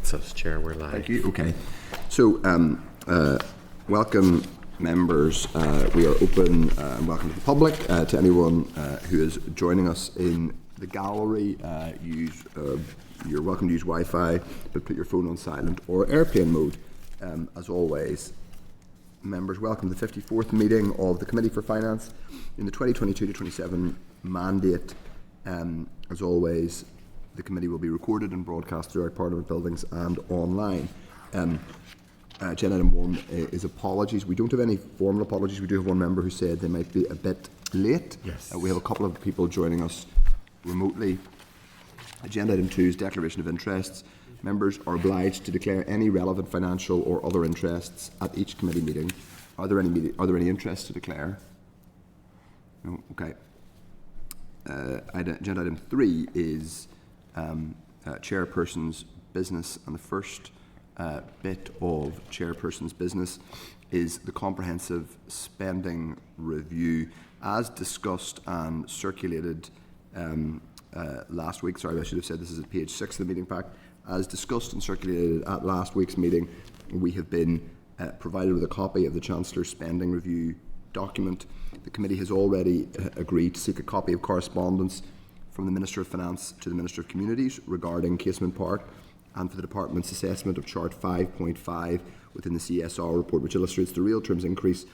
That's us, Chair. We're live. Thank you. Okay. So, welcome, members. We are open and welcome to the public. To anyone who is joining us in the gallery, you're welcome to use Wi-Fi, but put your phone on silent or airplane mode. As always, members, welcome to the 54th meeting of the Committee for Finance in the 2022-27 mandate. As always, the committee will be recorded and broadcast throughout Parliament buildings and online. Agenda item 1 is apologies. We don't have any formal apologies. We do have one member who said they might be a bit late. Yes. We have a couple of people joining us remotely. Agenda item 2 is declaration of interests. Members are obliged to declare any relevant financial or other interests at each committee meeting. Are there any interests to declare? No. Okay. Agenda item 3 is chairperson's business, and the first bit of chairperson's business is the comprehensive spending review, as discussed and circulated last week. Sorry, I should have said this is at page 6 of the meeting pack. As discussed and circulated at last week's meeting, we have been provided with a copy of the Chancellor's spending review document. The committee has already agreed to seek a copy of correspondence from the Minister of Finance to the Minister of Communities regarding Casement Park, and for the Department's assessment of Chart 5.5 within the CSR report, which illustrates the real terms increase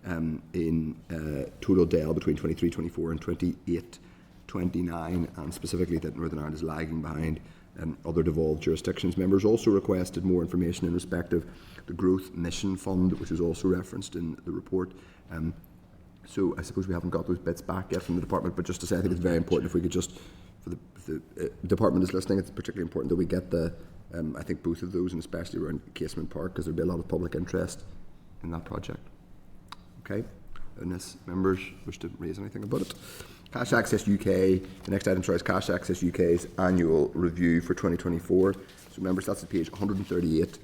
in total DEL between 23-24 and 28-29, and specifically that Northern Ireland is lagging behind other devolved jurisdictions. Members also requested more information in respect of the Growth Mission Fund, which is also referenced in the report. So I suppose we haven't got those bits back yet from the department, but just to say, I think it's very important if we could just, if the department is listening, it's particularly important that we get the, I think both of those, and especially around Casement Park, because there'll be a lot of public interest in that project. Okay, unless members wish to raise anything about it. Cash Access UK, the next item, sorry, is Cash Access UK's annual review for 2024. So members, that's at page 138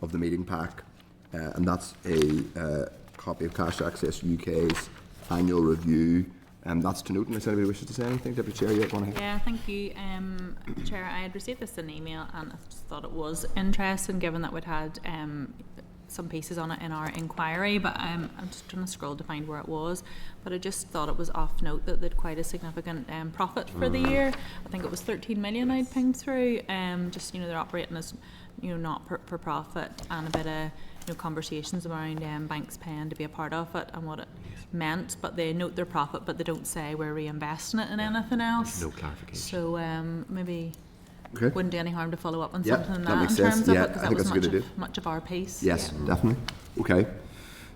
of the meeting pack, and that's a copy of Cash Access UK's annual review, and that's to note. Unless anybody wishes to say anything, Deputy Chair, you want to? Yeah, thank you, Chair. I had received this in email, and I just thought it was interesting, given that we'd had some pieces on it in our inquiry, but I'm just trying to scroll to find where it was. But I just thought it was off note that they'd quite a significant profit for the year. I think it was 13 million I'd pinged through. Just they're operating as not for profit, and a bit of conversations around banks paying to be a part of it and what it meant. But they note their profit, but they don't say we're reinvesting it in anything else. No clarification. So maybe. Okay. Wouldn't do any harm to follow up on Yeah, something that makes in sense. terms of Yeah, it, because I that think was that's a good idea. much of our piece. Yes, definitely. Okay.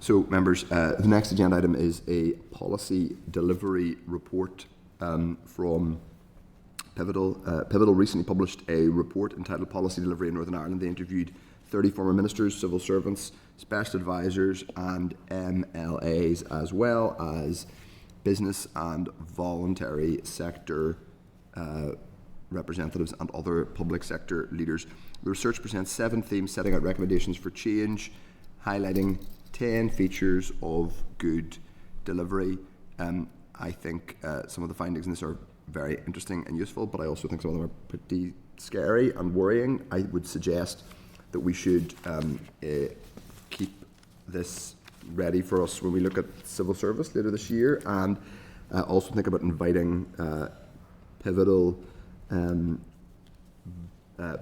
So, members, the next agenda item is a policy delivery report from Pivotal. Pivotal recently published a report entitled Policy Delivery in Northern Ireland. They interviewed 30 former ministers, civil servants, special advisors and MLAs, as well as business and voluntary sector representatives and other public sector leaders. The research presents 7 themes setting out recommendations for change, highlighting 10 features of good delivery. I think some of the findings in this are very interesting and useful, but I also think some of them are pretty scary and worrying. I would suggest that we should keep this ready for us when we look at civil service later this year, and also think about inviting Pivotal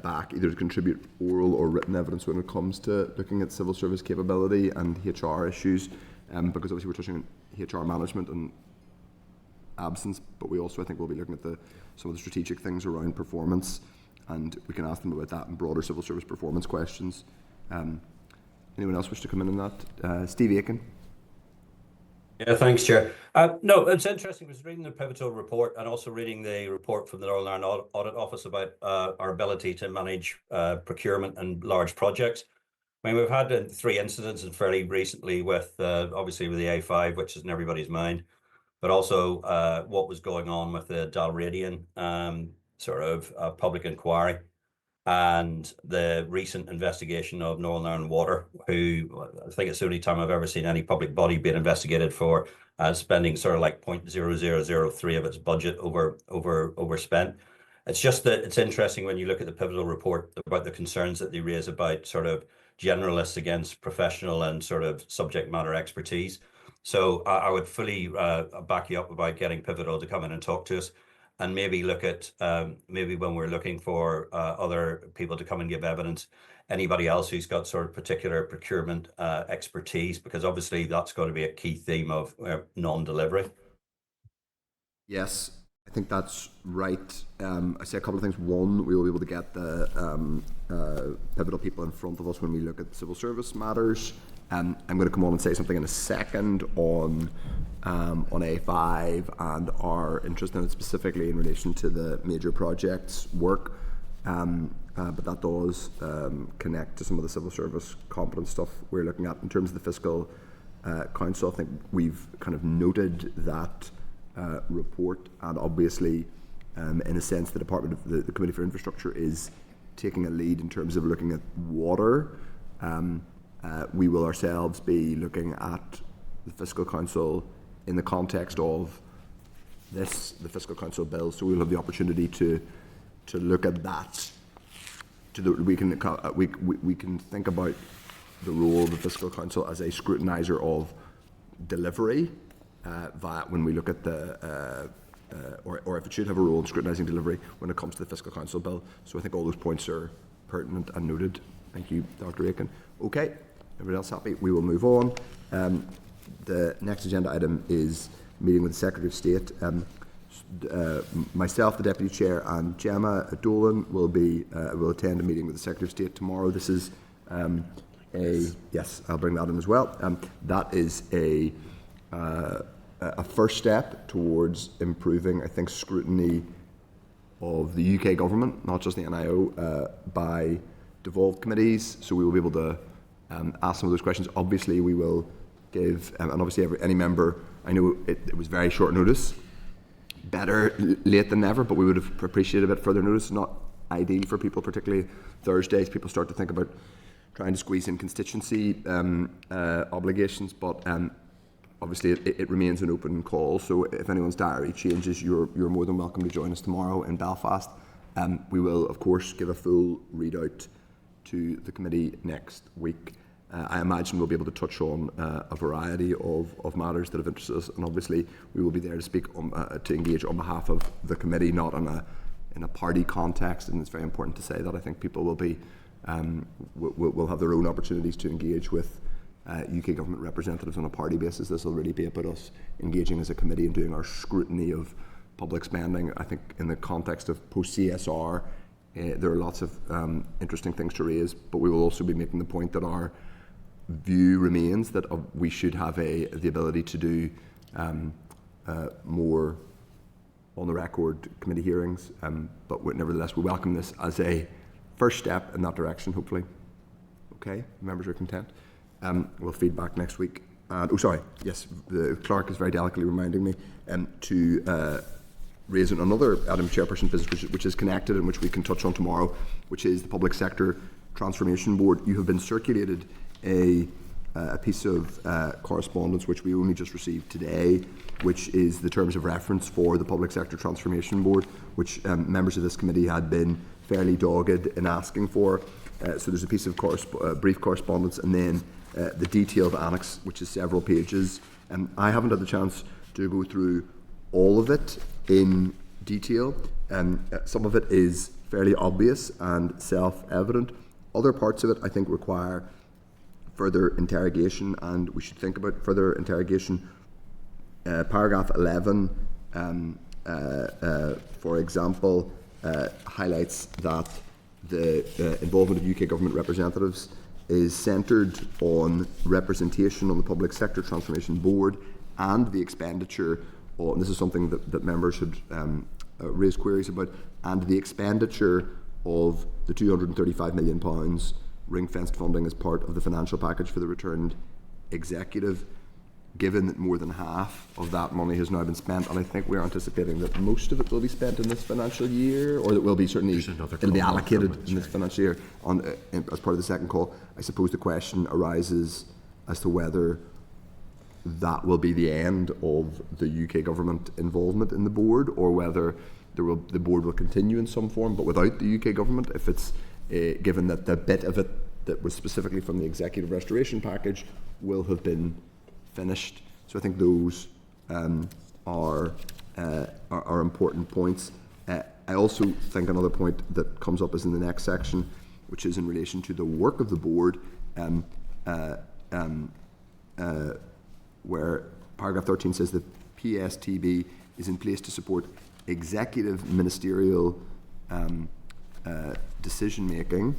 back, either to contribute oral or written evidence when it comes to looking at civil service capability and HR issues, because obviously we're touching on HR management and absence, but we also, I think, will be looking at some of the strategic things around performance, and we can ask them about that and broader civil service performance questions. Anyone else wish to come in on that? Steve Aiken. Yeah, thanks, Chair. No, it's interesting. I was reading the Pivotal report and also reading the report from the Northern Ireland Audit Office about our ability to manage procurement and large projects. I mean, we've had 3 incidents fairly recently with, obviously, with the A5, which is in everybody's mind, but also what was going on with the Dalradian public inquiry, and the recent investigation of Northern Ireland Water, who I think it's the only time I've ever seen any public body being investigated for spending sort of like 0.0003 of its budget overspent. It's just that it's interesting when you look at the pivotal report about the concerns that they raise about sort of generalists against professional and sort of subject matter expertise. So I would fully back you up about getting Pivotal to come in and talk to us, and maybe look at maybe when we're looking for other people to come and give evidence, anybody else who's got sort of particular procurement expertise, because obviously that's going to be a key theme of non-delivery. Yes, I think that's right. I say a couple of things. One, we will be able to get the pivotal people in front of us when we look at civil service matters. I'm going to come on and say something in a second on A5 and our interest in it specifically in relation to the major projects work. But that does connect to some of the civil service competence stuff we're looking at. In terms of the fiscal council, I think we've kind of noted that report, and obviously, in a sense, the Department of the Committee for Infrastructure is taking a lead in terms of looking at water. We will ourselves be looking at the Fiscal Council in the context of the Fiscal Council bill, so we'll have the opportunity to look at that. We can think about the role of the Fiscal Council as a scrutinizer of delivery, when we look at or if it should have a role in scrutinising delivery when it comes to the Fiscal Council bill. So I think all those points are pertinent and noted. Thank you, Dr. Aiken. Okay, everybody else happy? We will move on. The next agenda item is meeting with the Secretary of State. Myself, the Deputy Chair, and Gemma Dolan will attend a meeting with the Secretary of State tomorrow. This is yes, I'll bring that in as well. That is a first step towards improving, I think, scrutiny of the UK government, not just the NIO, by devolved committees. So we will be able to ask some of those questions. Obviously, we will give, and obviously any member, I know it was very short notice, better late than never, but we would have appreciated a bit further notice. Not ideal for people, particularly Thursdays. People start to think about trying to squeeze in constituency obligations, but obviously it remains an open call. So if anyone's diary changes, you're more than welcome to join us tomorrow in Belfast. We will, of course, give a full readout to the committee next week. I imagine we'll be able to touch on a variety of matters that have interested us, and obviously we will be there to speak to engage on behalf of the committee, not in a party context. And it's very important to say that I think people will be will have their own opportunities to engage with UK government representatives on a party basis. This will really be about us engaging as a committee and doing our scrutiny of public spending. I think in the context of post-CSR, there are lots of interesting things to raise, but we will also be making the point that our view remains that we should have the ability to do more on the record committee hearings, but nevertheless we welcome this as a first step in that direction, hopefully. Okay, members are content. We'll feed back next week. Yes, the clerk is very delicately reminding me to raise another item, Chairperson business, which is connected and which we can touch on tomorrow, which is the Public Sector Transformation Board. You have been circulated a piece of correspondence which we only just received today, which is the terms of reference for the Public Sector Transformation Board, which members of this committee had been fairly dogged in asking for. So there's a piece of brief correspondence, and then the detailed annex, which is several pages. I haven't had the chance to go through all of it in detail. Some of it is fairly obvious and self-evident. Other parts of it, I think, require further interrogation, and we should think about further interrogation. Paragraph 11, for example, highlights that the involvement of UK government representatives is centred on representation on the Public Sector Transformation Board and the expenditure, and this is something that members should raise queries about, and the expenditure of the £235 million ring-fenced funding as part of the financial package for the returned executive, given that more than half of that money has now been spent, and I think we're anticipating that most of it will be spent in this financial year, or that will be certainly it'll be allocated in this financial year as part of the second call. I suppose the question arises as to whether that will be the end of the UK government involvement in the board, or whether the board will continue in some form but without the UK government, if it's given that the bit of it that was specifically from the executive restoration package will have been finished. So I think those are important points. I also think another point that comes up is in the next section, which is in relation to the work of the board, where paragraph 13 says that PSTB is in place to support executive ministerial decision making,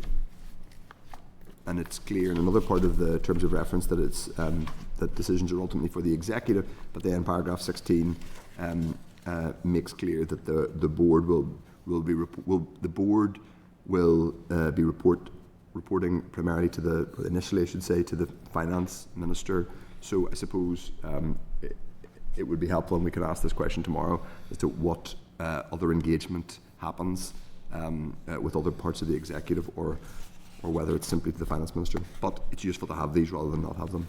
and it's clear in another part of the terms of reference that it's that decisions are ultimately for the executive. But then paragraph 16 makes clear that the board will be reporting primarily to initially I should say to the finance minister. So I suppose it would be helpful, and we could ask this question tomorrow, as to what other engagement happens with other parts of the executive, or whether it's simply to the finance minister. But it's useful to have these rather than not have them,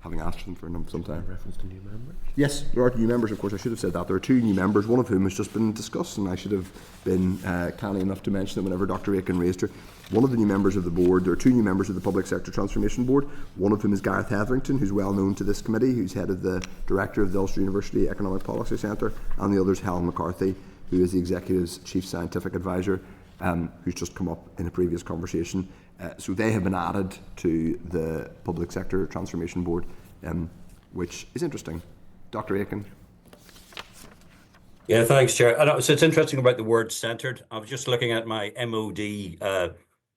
having asked for them for some time. Reference to new members? Yes, there are new members, of course. I should have said that. There are 2 new members, one of whom has just been discussed, and I should have been canny enough to mention it whenever Dr. Aiken raised her. One of the new members of the board, there are 2 new members of the Public Sector Transformation Board, one of whom is Gareth Hetherington, who's well known to this committee, who's head of the director of the Ulster University Economic Policy Centre, and the other is Helen McCarthy, who is the executive's chief scientific advisor, who's just come up in a previous conversation. So they have been added to the Public Sector Transformation Board, which is interesting. Dr. Aiken. Yeah, thanks, Chair. So it's interesting about the word centred. I was just looking at my MOD,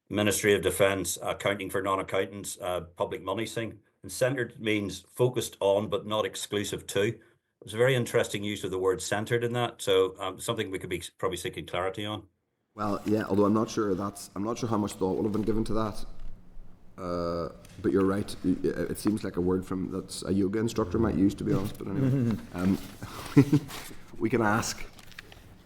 Ministry of Defence, accounting for non-accountants, public money thing. And centred means focused on but not exclusive to. It was a very interesting use of the word centred in that. So something we could be probably seeking clarity on. Well, yeah, although I'm not sure how much thought will have been given to that. But you're right. It seems like a word that's a yoga instructor might use, to be honest. But anyway, we can ask.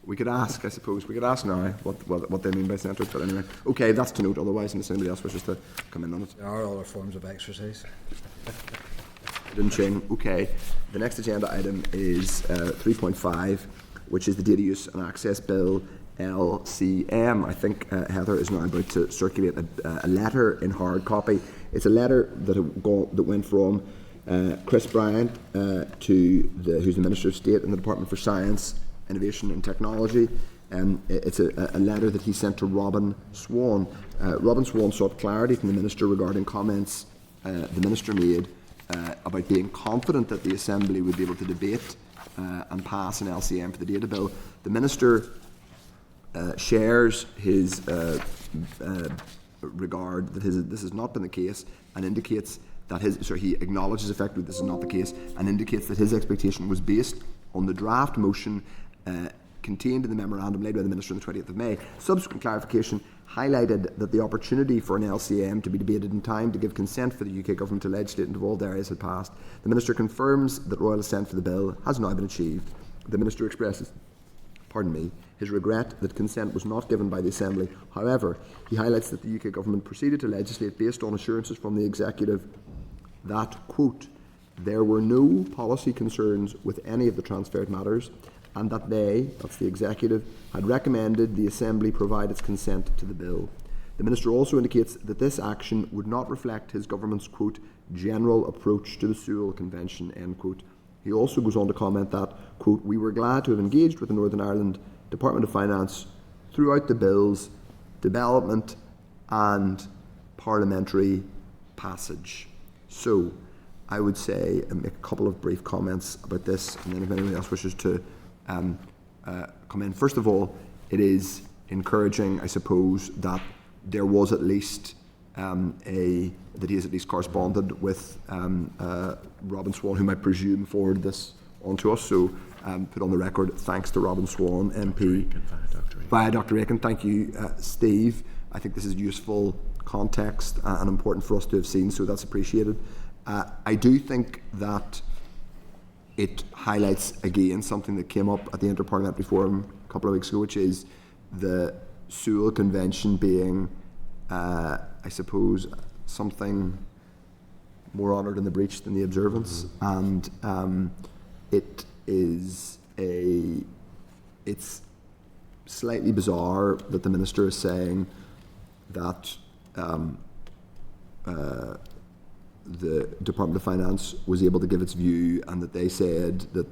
We could ask, I suppose. We could ask now what they mean by centred. But anyway, okay, that's to note. Otherwise, unless anybody else wishes to come in on it. There are other forms of exercise. Didn't change. Okay. The next agenda item is 3.5, which is the Data Use and Access Bill, LCM. I think Heather is now about to circulate a letter in hard copy. It's a letter that went from Chris Bryant who's the Minister of State in the Department for Science, Innovation and Technology. It's a letter that he sent to Robin Swan. Robin Swan sought clarity from the Minister regarding comments the Minister made about being confident that the Assembly would be able to debate and pass an LCM for the data bill. The Minister shares his regard that this has not been the case, and indicates that he acknowledges effectively this is not the case, and indicates that his expectation was based on the draft motion contained in the memorandum laid by the Minister on the 20th of May. Subsequent clarification highlighted that the opportunity for an LCM to be debated in time to give consent for the UK Government to legislate in devolved areas had passed. The Minister confirms that royal assent for the bill has now been achieved. The Minister expresses his regret that consent was not given by the Assembly. However, he highlights that the UK Government proceeded to legislate based on assurances from the Executive that, quote, there were no policy concerns with any of the transferred matters, and that that's the Executive, had recommended the Assembly provide its consent to the bill. The Minister also indicates that this action would not reflect his Government's, quote, general approach to the Sewell Convention, end quote. He also goes on to comment that, quote, we were glad to have engaged with the Northern Ireland Department of Finance throughout the bill's development and parliamentary passage. So I would say make a couple of brief comments about this, and then if anyone else wishes to come in. First of all, it is encouraging, I suppose, that there was at least that he has at least corresponded with Robin Swan, whom I presume forwarded this on to us. So put on the record, thanks to Robin Swan, MP, via Dr. Aiken. Thank you, Steve. I think this is useful context and important for us to have seen, so that's appreciated. I do think that it highlights again something that came up at the Interparliamentary Forum a couple of weeks ago, which is the Sewell Convention being, I suppose, something more honoured in the breach than the observance, and it's slightly bizarre that the Minister is saying that the Department of Finance was able to give its view, and that they said that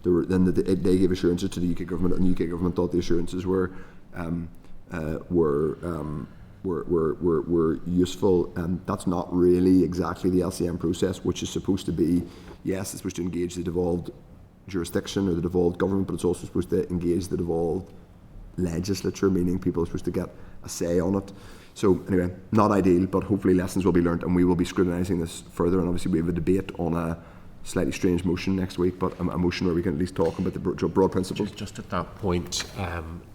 they gave assurances to the UK government, and the UK government thought the assurances were useful. And that's not really exactly the LCM process, which is supposed to be, yes, it's supposed to engage the devolved jurisdiction or the devolved government, but it's also supposed to engage the devolved legislature, meaning people are supposed to get a say on it. So anyway, not ideal, but hopefully lessons will be learnt, and we will be scrutinising this further. And obviously we have a debate on a slightly strange motion next week, but a motion where we can at least talk about the broad principles. Just at that point,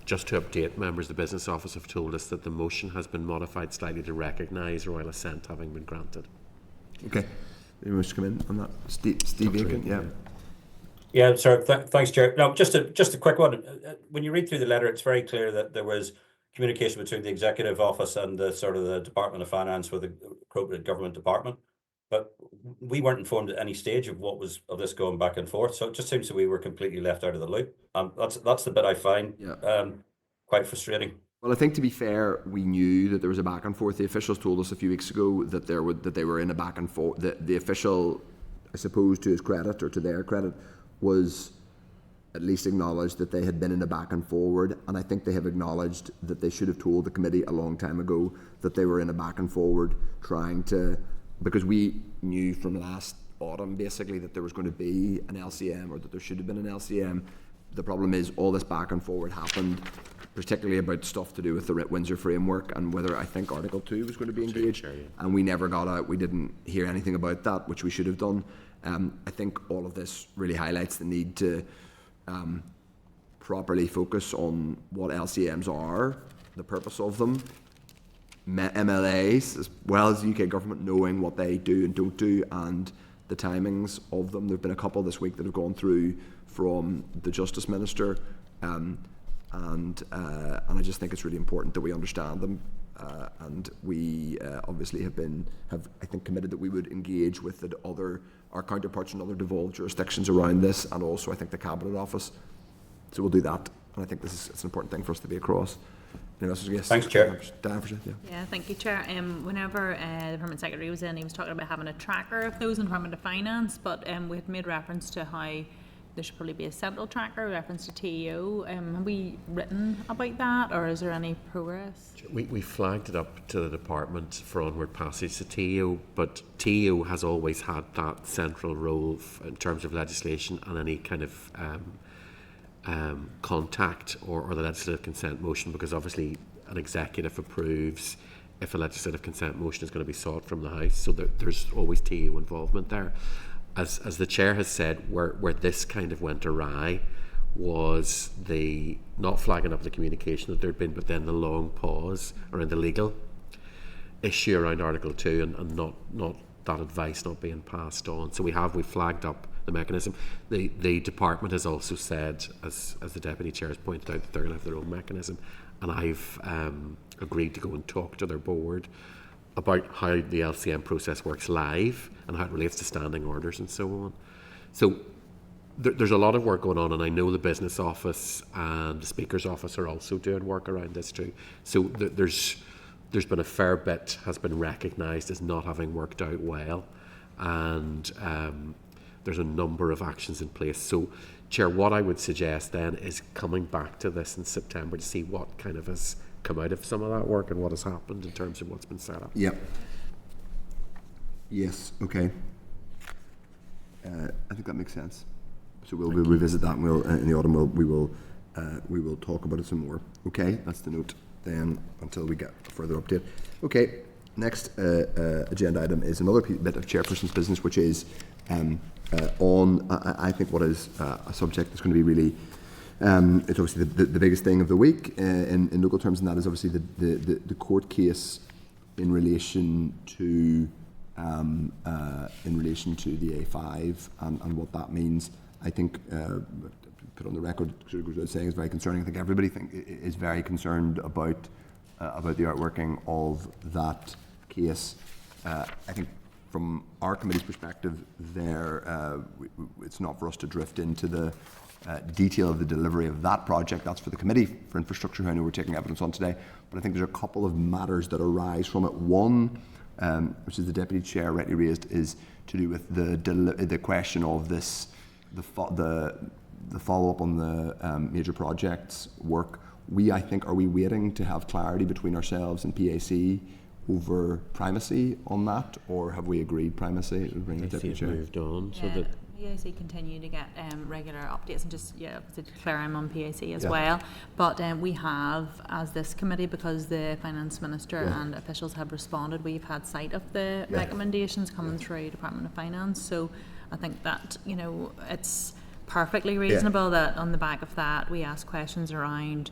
just to update members, the Business Office have told us that the motion has been modified slightly to recognise royal assent having been granted. Okay. Anyone wish to come in on that? Steve Aiken, yeah. Yeah, sir. Thanks, Chair. No, just a quick one. When you read through the letter, it's very clear that there was communication between the Executive Office and the Department of Finance with the appropriate government department. But we weren't informed at any stage of this going back and forth. So it just seems that we were completely left out of the loop. That's the bit I find quite frustrating. Well, I think to be fair, we knew that there was a back and forth. The officials told us a few weeks ago that they were in a back and forth. The official, I suppose, to his credit or to their credit, was at least acknowledged that they had been in a back and forward, and I think they have acknowledged that they should have told the committee a long time ago that they were in a back and forward trying to, because we knew from last autumn basically that there was going to be an LCM, or that there should have been an LCM. The problem is all this back and forward happened, particularly about stuff to do with the Windsor framework and whether, I think, Article 2 was going to be engaged, and we never got out. We didn't hear anything about that, which we should have done. I think all of this really highlights the need to properly focus on what LCMs are, the purpose of them, MLAs, as well as the UK government knowing what they do and don't do, and the timings of them. There have been a couple this week that have gone through from the Justice Minister, and I just think it's really important that we understand them, and we obviously have I think committed that we would engage with our counterparts in other devolved jurisdictions around this, and also I think the Cabinet Office. So we'll do that, and I think it's an important thing for us to be across. Yes. Thanks, Chair. Yeah, thank you, Chair. Whenever the Permanent Secretary was in, he was talking about having a tracker of those in Department of Finance, but we had made reference to how there should probably be a central tracker, reference to TEO. Have we written about that, or is there any progress? We flagged it up to the department for onward passage to TEO, but TEO has always had that central role in terms of legislation and any kind of contact or the legislative consent motion, because obviously an executive approves if a legislative consent motion is going to be sought from the House, so there's always TEO involvement there. As the Chair has said, where this kind of went awry was the not flagging up the communication that there'd been, but then the long pause around the legal issue around Article 2 and not that advice not being passed on. So we flagged up the mechanism. The department has also said, as the Deputy Chair has pointed out, that they're going to have their own mechanism, and I've agreed to go and talk to their board about how the LCM process works live and how it relates to standing orders and so on. So there's a lot of work going on, and I know the Business Office and the Speaker's Office are also doing work around this too. So there's been a fair bit has been recognised as not having worked out well, and there's a number of actions in place. So, Chair, what I would suggest then is coming back to this in September to see what kind of has come out of some of that work and what has happened in terms of what's been set up. Yep. Yes. Okay. I think that makes sense. So we'll revisit that, and we'll in the autumn we will talk about it some more. Okay, that's the note then until we get a further update. Okay. Next agenda item is another bit of Chairperson's business, which is on I think what is a subject that's going to be really. It's obviously the biggest thing of the week in local terms, and that is obviously the court case in relation to the A5 and what that means. I think put on the record, sort of goes without saying, is very concerning. I think everybody is very concerned about the outworking of that case. I think from our committee's perspective, it's not for us to drift into the detail of the delivery of that project. That's for the Committee for Infrastructure, who I know we're taking evidence on today. But I think there's a couple of matters that arise from it. One, which is the Deputy Chair rightly raised, is to do with the question of this, the follow-up on the major projects work. I think, are we waiting to have clarity between ourselves and PAC over primacy on that, or have we agreed primacy? PAC moved on, so that PAC continue to get regular updates, and just to declare I'm on PAC as well. But we have, as this committee, because the Finance Minister and officials have responded, we've had sight of the recommendations coming through Department of Finance. So I think that it's perfectly reasonable that on the back of that we ask questions around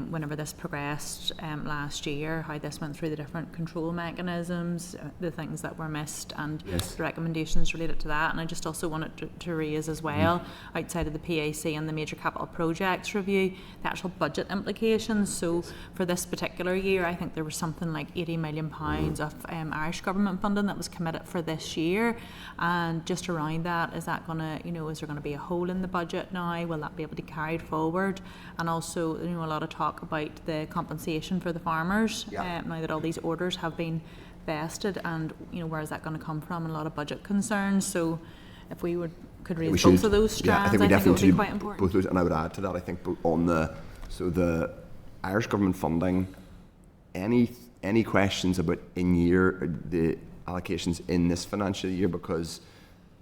whenever this progressed last year, how this went through the different control mechanisms, the things that were missed, and the recommendations related to that. And I just also wanted to raise as well, outside of the PAC and the major capital projects review, the actual budget implications. So for this particular year, I think there was something like £80 million of Irish government funding that was committed for this year. And just around that, is that going to, is there going to be a hole in the budget now? Will that be able to be carried forward? And also, a lot of talk about the compensation for the farmers now that all these orders have been vested, and where is that going to come from? And a lot of budget concerns. So if we could raise both of those strands, I think it would be quite important. Both those, and I would add to that, I think on the Irish government funding, any questions about the allocations in this financial year, because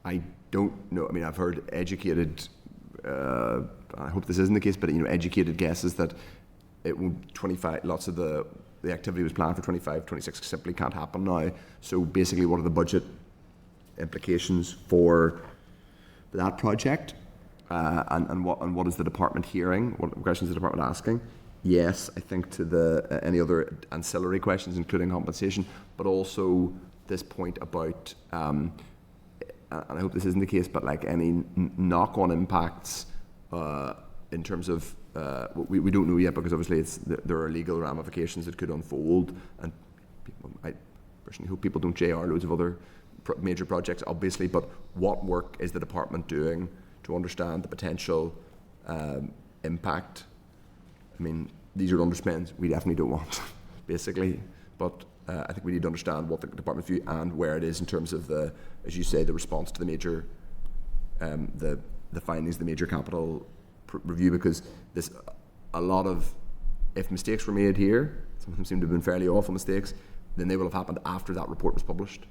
I don't know. I mean, I've heard educated. I hope this isn't the case, but educated guesses that it will 25. Lots of the activity was planned for 25, 26 simply can't happen now. So basically, what are the budget implications for that project, and what is the department hearing? What questions is the department asking? Yes, I think to the any other ancillary questions, including compensation, but also this point about. And I hope this isn't the case, but like any knock-on impacts in terms of we don't know yet, because obviously there are legal ramifications that could unfold, and I personally hope people don't JR loads of other major projects, obviously. But what work is the department doing to understand the potential impact? I mean, these are underspends we definitely don't want, basically, but. I think we need to understand what the department's view and where it is in terms of as you say, the response to the major, the findings, the major capital review, because there's a lot of, if mistakes were made here, some of them seem to have been fairly awful mistakes, then they will have happened after that report was published.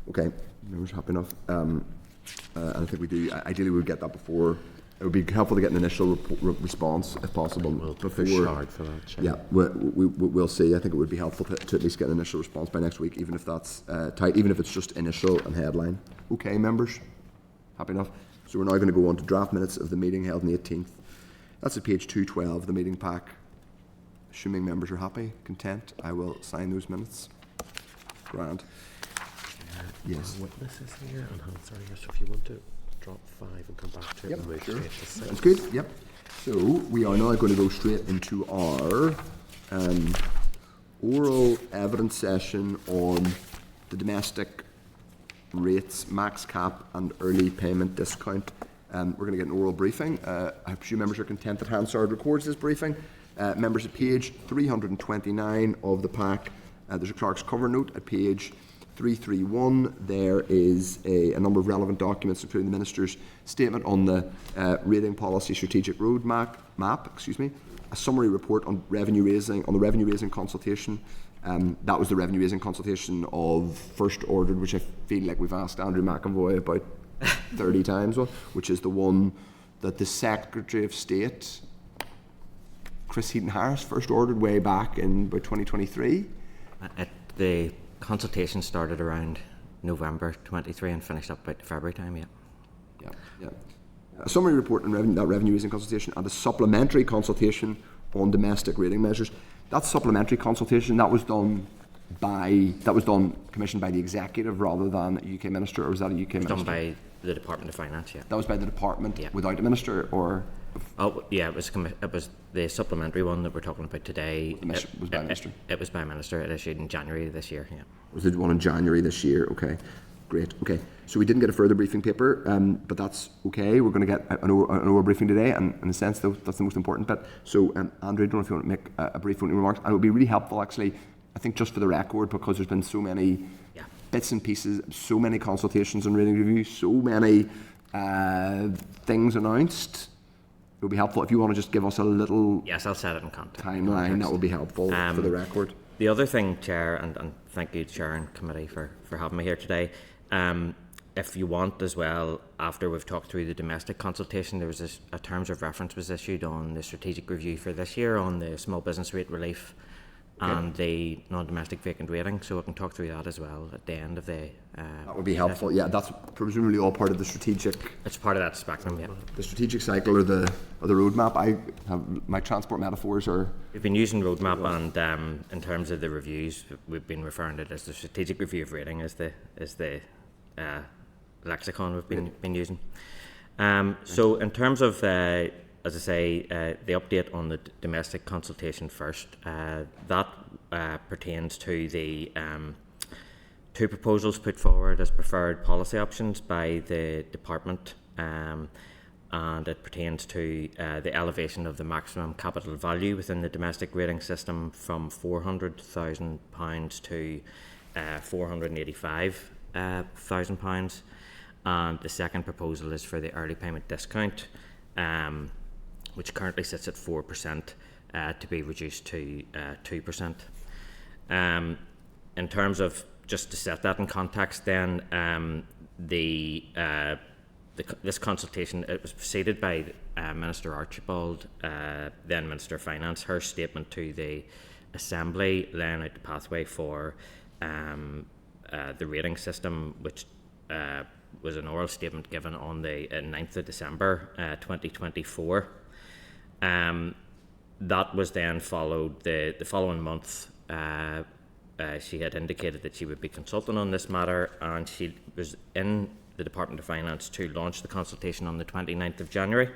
Okay, members happy enough. And I think we do. Ideally, we would get that before. It would be helpful to get an initial response, if possible, before. Push hard for that. Chair. Yeah, we'll see. I think it would be helpful to at least get an initial response by next week, even if that's tight, even if it's just initial and headline. Okay, members, happy enough. So we're now going to go on to draft minutes of the meeting held on the 18th. That's at page 212 of the meeting pack. Assuming members are happy, content, I will sign those minutes. Grand. Yes. Witnesses here and hands are here, so if you want to drop 5 and come back to it and move straight to 6. That's good, yep. So we are now going to go straight into our oral evidence session on the domestic rates, max cap and early payment discount. We're going to get an oral briefing. I presume members are content that Hansard records this briefing. Members, at page 329 of the pack, there's a clerk's cover note. At page 331, there is a number of relevant documents, including the Minister's statement on the rating policy strategic roadmap, a summary report on revenue raising, consultation. That was the revenue raising consultation of first ordered, which I feel like we've asked Andrew McAvoy about 30 times, which is the one that the Secretary of State, Chris Heaton-Harris, first ordered way back in about 2023. The consultation started around November 23 and finished up about February time, Yeah. A summary report on revenue raising consultation and a supplementary consultation on domestic rating measures. That supplementary consultation, that was commissioned by the executive rather than a UK minister, or was that a UK minister? Done by the Department of Finance, yeah. That was by the department without a minister, or? Oh, yeah, it was the supplementary one that we're talking about today. Was by Minister. It was by Minister. It issued in January this year, yeah. Was the one in January this year? Okay, great. Okay, so we didn't get a further briefing paper, but that's okay. We're going to get an oral briefing today, and in a sense, though, that's the most important bit. So, Andrew, I don't know if you want to make a brief opening remarks, and it would be really helpful, actually, I think, just for the record, because there's been so many bits and pieces, so many consultations and rating reviews, so many things announced. It would be helpful if you want to just give us a little I'll set it in context. timeline. That would be helpful for the record. The other thing, Chair, and thank you, Chair and Committee, for having me here today. If you want as well, after we've talked through the domestic consultation, there was a terms of reference was issued on the strategic review for this year on the small business rate relief and the non-domestic vacant rating, so I can talk through that as well at the end of the That would be helpful. Yeah, that's presumably all part of the strategic. It's part of that spectrum, yeah. The strategic cycle or the roadmap. I have my transport metaphors are. We've been using roadmap, and in terms of the reviews, we've been referring to it as the strategic review of rating as the lexicon we've been using. So in terms of as I say, the update on the domestic consultation first, that pertains to the two proposals put forward as preferred policy options by the department, and it pertains to the elevation of the maximum capital value within the domestic rating system from £400,000 to £485,000, and the second proposal is for the early payment discount, which currently sits at 4%, to be reduced to 2%. In terms of, just to set that in context then, this consultation, it was preceded by Minister Archibald, then Minister of Finance. Her statement to the Assembly laying out the pathway for the rating system, which was an oral statement given on the 9th of December 2024. That was then followed the following month. She had indicated that she would be consulting on this matter, and she was in the Department of Finance to launch the consultation on the 29th of January.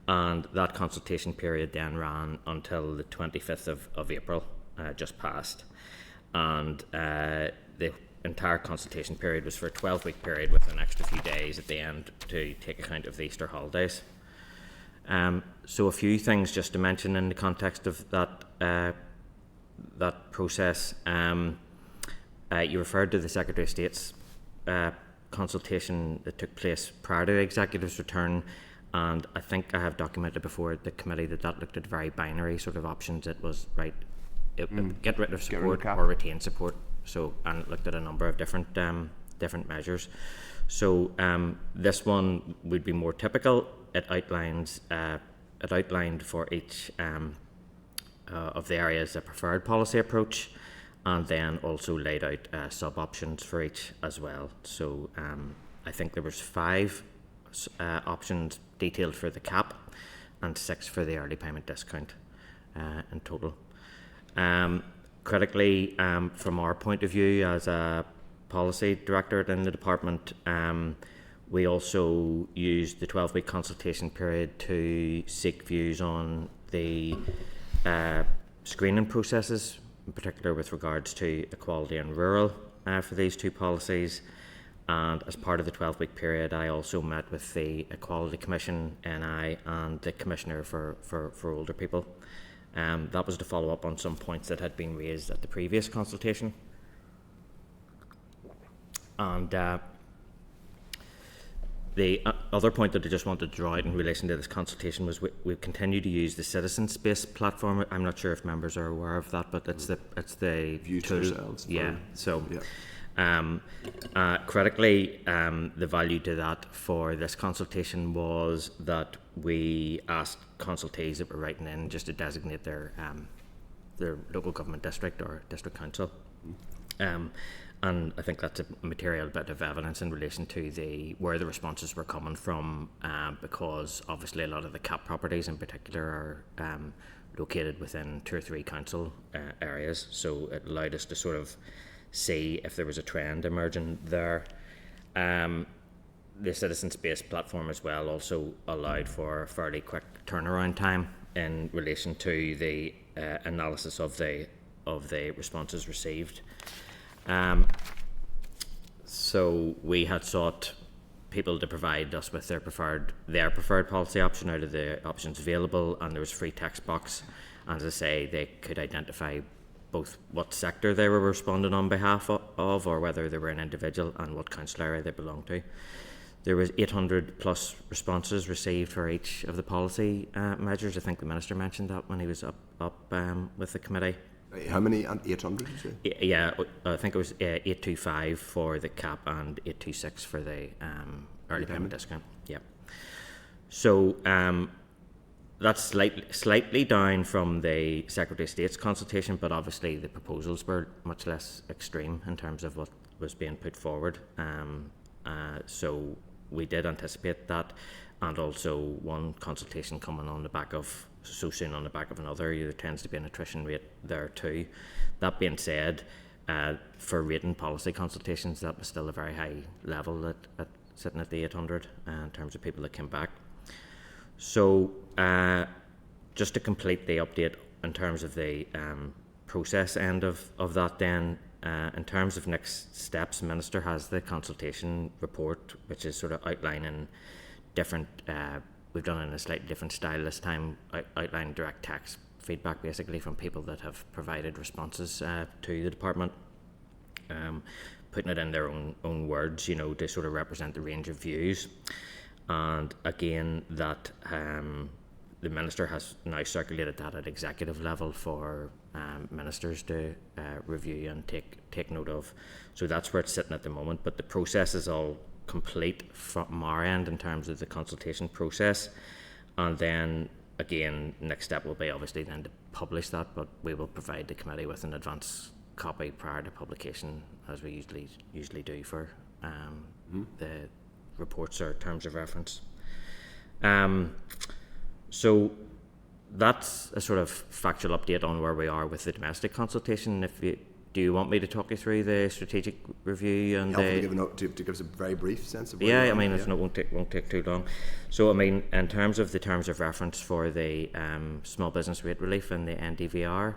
And that consultation period then ran until the 25th of April, just passed. And the entire consultation period was for a 12-week period with an extra few days at the end to take account of the Easter holidays. So a few things just to mention in the context of that process. You referred to the Secretary of State's consultation that took place prior to the Executive's return, and I think I have documented before at the committee that looked at very binary sort of options. It was get rid of support or retain support. So, and it looked at a number of different measures. So this one would be more typical. It outlined for each of the areas a preferred policy approach, and then also laid out sub options for each as well. So I think there was 5 options detailed for the cap, and 6 for the early payment discount in total. Critically, from our point of view as a policy directorate in the department, we also used the 12-week consultation period to seek views on the screening processes, in particular with regards to equality and rural for these two policies. And as part of the 12-week period, I also met with the Equality Commission, NI, and the Commissioner for Older People. That was to follow up on some points that had been raised at the previous consultation. And the other point that I just wanted to draw out in relation to this consultation was we continue to use the Citizen Space platform. I'm not sure if members are aware of that, but it's the View to yourselves. Yeah. So. Yeah. Critically, the value to that for this consultation was that we asked consultees that were writing in just to designate their local government district or district council. And I think that's a material bit of evidence in relation to where the responses were coming from, because obviously a lot of the CAP properties in particular are located within 2 or 3 council areas, so it allowed us to sort of see if there was a trend emerging there. the Citizen Space platform as well also allowed for a fairly quick turnaround time in relation to the analysis of the responses received. So we had sought people to provide us with their preferred policy option out of the options available, and there was a free text box. And as I say, they could identify both what sector they were responding on behalf of, or whether they were an individual, and what council area they belonged to. There was 800 plus responses received for each of the policy measures. I think the Minister mentioned that when he was up with the committee. How many? 800, you say? Yeah, I think it was 825 for the cap and 826 for the early payment discount. Yeah. So that's slightly down from the Secretary of State's consultation, but obviously the proposals were much less extreme in terms of what was being put forward. So we did anticipate that, and also one consultation coming on the back of so soon on the back of another. There tends to be an attrition rate there too. That being said, for rating policy consultations, that was still a very high level at sitting at the 800 in terms of people that came back. So just to complete the update in terms of the process end of that then, in terms of next steps, the Minister has the consultation report, which is sort of outlining different, we've done it in a slightly different style this time, outlining direct text feedback basically from people that have provided responses to the department, putting it in their own words, to sort of represent the range of views. And again, that the Minister has now circulated that at executive level for ministers to review and take note of. So that's where it's sitting at the moment, but the process is all complete from our end in terms of the consultation process. And then again, next step will be obviously then to publish that, but we will provide the committee with an advance copy prior to publication, as we usually do for the reports or terms of reference. So that's a sort of factual update on where we are with the domestic consultation. Do you want me to talk you through the strategic review and to give us a very brief sense of where yeah, you are? I mean, it won't take too long. So I mean, in terms of the terms of reference for the small business rate relief and the NDVR,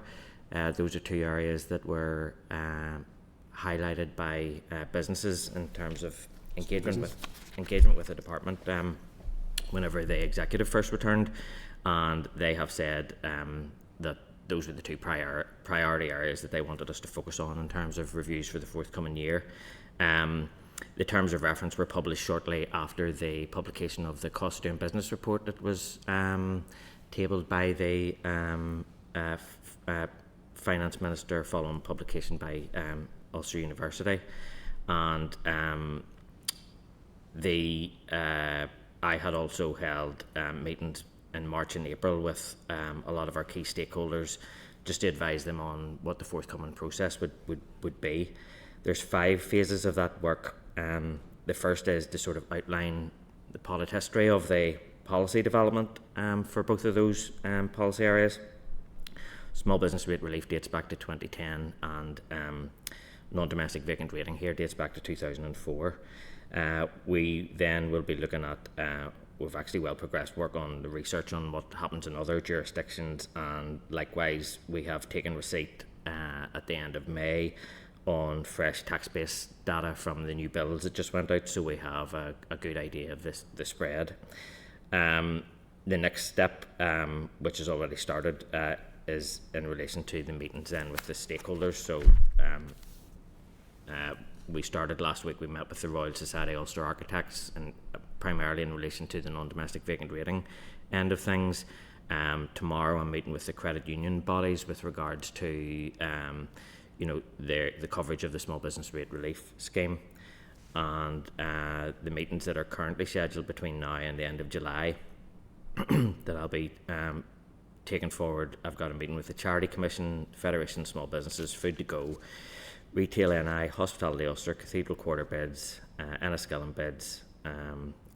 those are two areas that were highlighted by businesses in terms of engagement with the department whenever the executive first returned, and they have said that those were the two priority areas that they wanted us to focus on in terms of reviews for the forthcoming year. The terms of reference were published shortly after the publication of the cost of doing business report that was tabled by the Finance Minister following publication by Ulster University. And I had also held meetings in March and April with a lot of our key stakeholders just to advise them on what the forthcoming process would be. There's 5 phases of that work. The first is to sort of outline the policy history of the policy development for both of those policy areas. Small business rate relief dates back to 2010, and non-domestic vacant rating here dates back to 2004. We then will be looking at, we've actually well progressed work on the research on what happens in other jurisdictions, and likewise we have taken receipt at the end of May on fresh tax-based data from the new bills that just went out, so we have a good idea of the spread. The next step, which has already started, is in relation to the meetings then with the stakeholders. So we started last week, we met with the Royal Society of Ulster Architects, and primarily in relation to the non-domestic vacant rating end of things. Tomorrow I'm meeting with the credit union bodies with regards to the coverage of the small business rate relief scheme, and the meetings that are currently scheduled between now and the end of July that I'll be taking forward. I've got a meeting with the Charity Commission, Federation of Small Businesses, Food to Go, Retail NI, Hospitality Ulster, Cathedral Quarter bids, Enniskillen bids,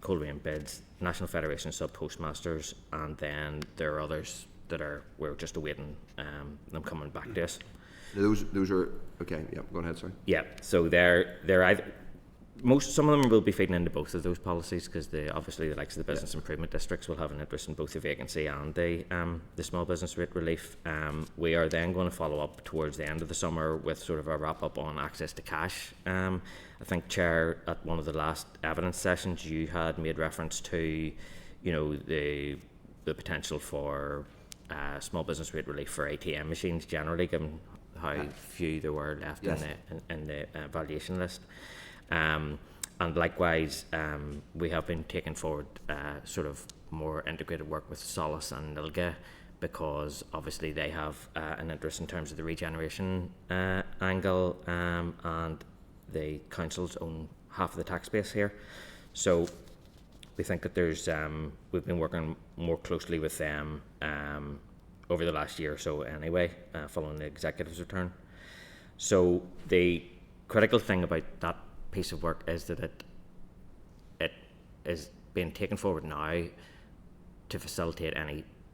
Coleraine bids, National Federation of Sub Postmasters, and then there are others that we're just awaiting them coming back to us. Those are okay. Yeah, go ahead. Sorry. Yeah, so they're either some of them will be feeding into both of those policies because obviously the likes of the business improvement districts will have an interest in both the vacancy and the small business rate relief. We are then going to follow up towards the end of the summer with sort of a wrap up on access to cash. I think, Chair, at one of the last evidence sessions, you had made reference to, the potential for small business rate relief for ATM machines generally, given how few there were left in the valuation list. And likewise, we have been taking forward sort of more integrated work with Solace and Nilga, because obviously they have an interest in terms of the regeneration angle, and the councils own half of the tax base here. So we think that we've been working more closely with them over the last year or so anyway, following the executive's return. So the critical thing about that piece of work is that it is being taken forward now to facilitate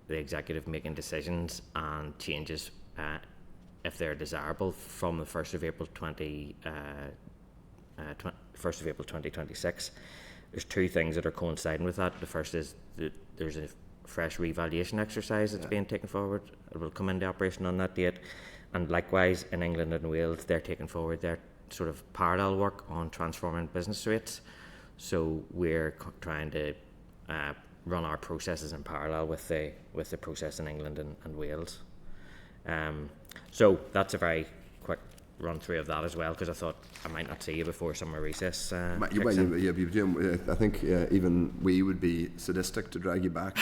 the executive making decisions and changes if they're desirable from the 1st of April 2026. There's two things that are coinciding with that. The first is that there's a fresh revaluation exercise that's being taken forward. It will come into operation on that date, and likewise in England and Wales they're taking forward their sort of parallel work on transforming business rates. So we're trying to run our processes in parallel with the process in England and Wales. So that's a very quick run through of that as well, because I thought I might not see you before summer recess. I think even we would be sadistic to drag you back.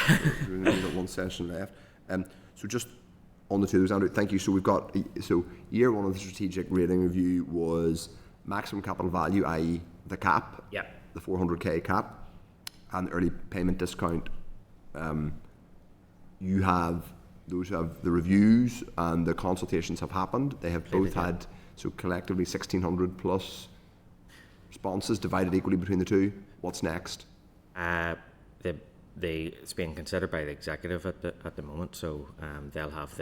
We've only got one session left. So just on the two of those, Andrew, thank you. So we've got, year one of the strategic rating review was maximum capital value, i.e. the cap, the 400k cap, and the early payment discount. Those have the reviews and the consultations have happened. They have both had, so collectively 1,600 plus responses divided equally between the two. What's next? It's being considered by the executive at the moment, so they have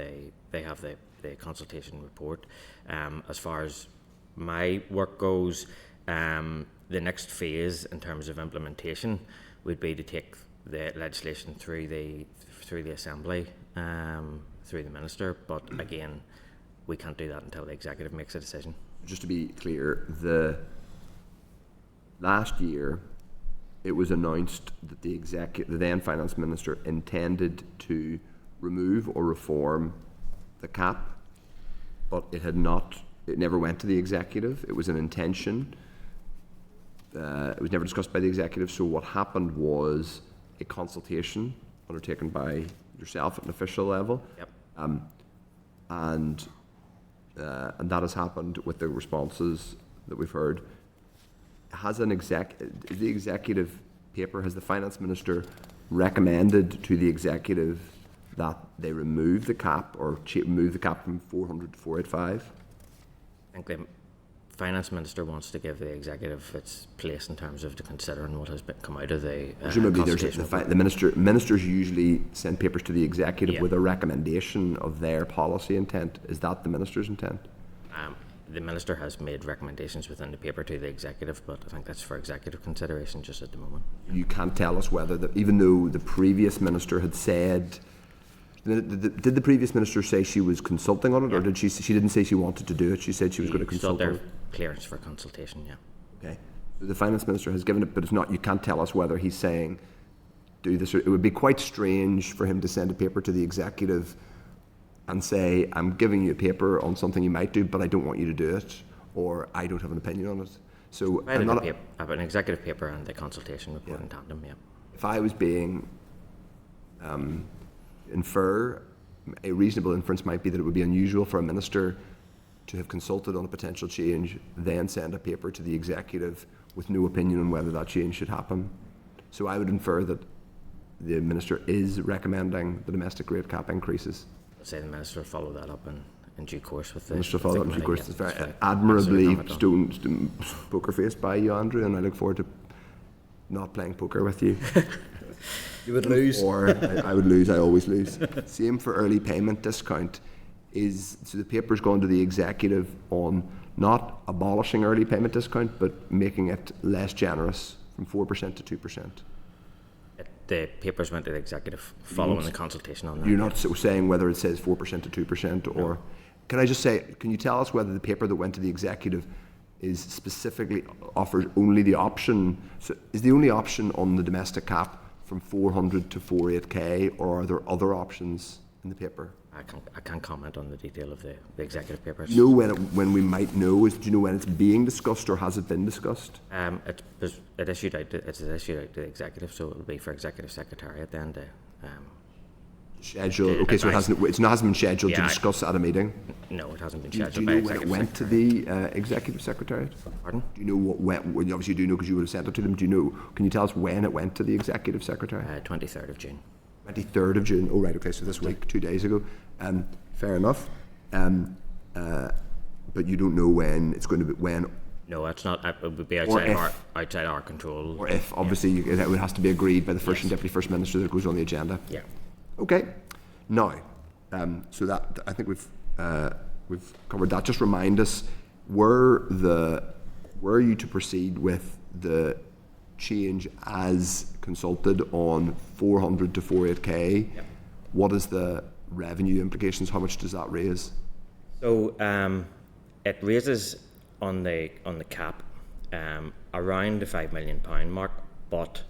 the consultation report. As far as my work goes, the next phase in terms of implementation would be to take the legislation through the Assembly, through the Minister. But again, we can't do that until the executive makes a decision. Just to be clear, last year it was announced that the then Finance Minister intended to remove or reform the cap, but it never went to the executive. It was an intention. It was never discussed by the executive. So what happened was a consultation undertaken by yourself at an official level. And that has happened with the responses that we've heard. Has the executive paper, has the Finance Minister recommended to the executive that they remove the cap or move the cap from 400 to 485? I think the Finance Minister wants to give the executive its place in terms of considering what has come out of the presumably consultation. Ministers usually send papers to the executive with a recommendation of their policy intent. Is that the Minister's intent? The Minister has made recommendations within the paper to the executive, but I think that's for executive consideration just at the moment. You can't tell us whether, even though the previous Minister had said, did the previous Minister say she was consulting on it, or did she didn't say she wanted to do it, she said she was going to consult on it? Clearance for consultation, Okay. The Finance Minister has given it, but it's not, you can't tell us whether he's saying do this, or it would be quite strange for him to send a paper to the executive and say, I'm giving you a paper on something you might do, but I don't want you to do it, or I don't have an opinion on it. So an executive paper and the consultation report in tandem, If I was being a reasonable inference might be that it would be unusual for a minister to have consulted on a potential change, then send a paper to the executive with no opinion on whether that change should happen. So I would infer that the minister is recommending the domestic rate cap increases. I'd say the Minister will follow that up in due course with the Minister follow up in due course. It's very admirably stone poker faced by you, Andrew, and I look forward to not playing poker with you. You would lose. Or I would lose, I always lose. Same for early payment discount. So the paper's gone to the executive on not abolishing early payment discount, but making it less generous from 4% to 2%. The papers went to the executive following the consultation on that. You're not saying whether it says 4% to 2%, or can I just say, can you tell us whether the paper that went to the executive is specifically offers only the option? So is the only option on the domestic cap from 400 to 48k, or are there other options in the paper? I can't comment on the detail of the executive papers. Do you know when we might know? Do you know when it's being discussed, or has it been discussed? It's issued out to the executive, so it'll be for executive secretariat then to Schedule. Okay, so it hasn't been scheduled to Yeah, discuss at a meeting. No, it hasn't been Do you scheduled by know when it executive went to secretariat. the executive secretariat? Pardon? Do you know when? Obviously, you do know because you would have sent it to them. Do you know? Can you tell us when it went to the executive secretariat? 23rd of June. 23rd of June. Oh, right. Okay, so this week, 2 days ago. Fair enough. But you don't know when it's going to be. When No, it's not. It would be Or outside our control. or if, obviously, it has to be agreed by the First and Deputy First Minister that it goes on the agenda. Yeah. Okay. Now, so that I think we've covered that. Just remind us, were you to proceed with the change as consulted on 400 to 48k? Yeah. What is the revenue implications? How much does that raise? So it raises on the cap around the £5 million mark, but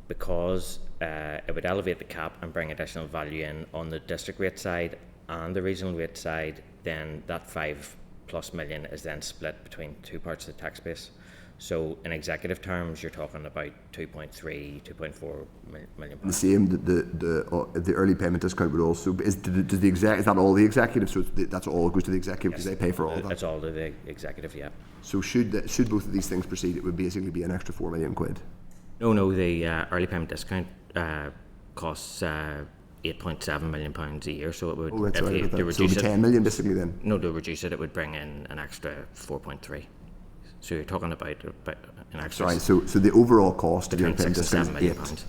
because it would elevate the cap and bring additional value in on the district rate side and the regional rate side, then that £5+ million is then split between two parts of the tax base. So in executive terms, you're talking about 2.4 million. The same. The early payment discount would also is that all the executive? So that's all goes to the executive because they pay for all of that. It's all to the executive, yeah. So should both of these things proceed, it would basically be an extra £4 million. No, the early payment discount costs £8.7 million a year, so it would. Oh, that's if right. you- About to that. So it'd reduce be 10 million basically then. No, to reduce it, it would bring in an extra 4.3. So you're talking about an extra. Sorry. So the overall cost of the early between payment 6 and discount 7 is million pounds.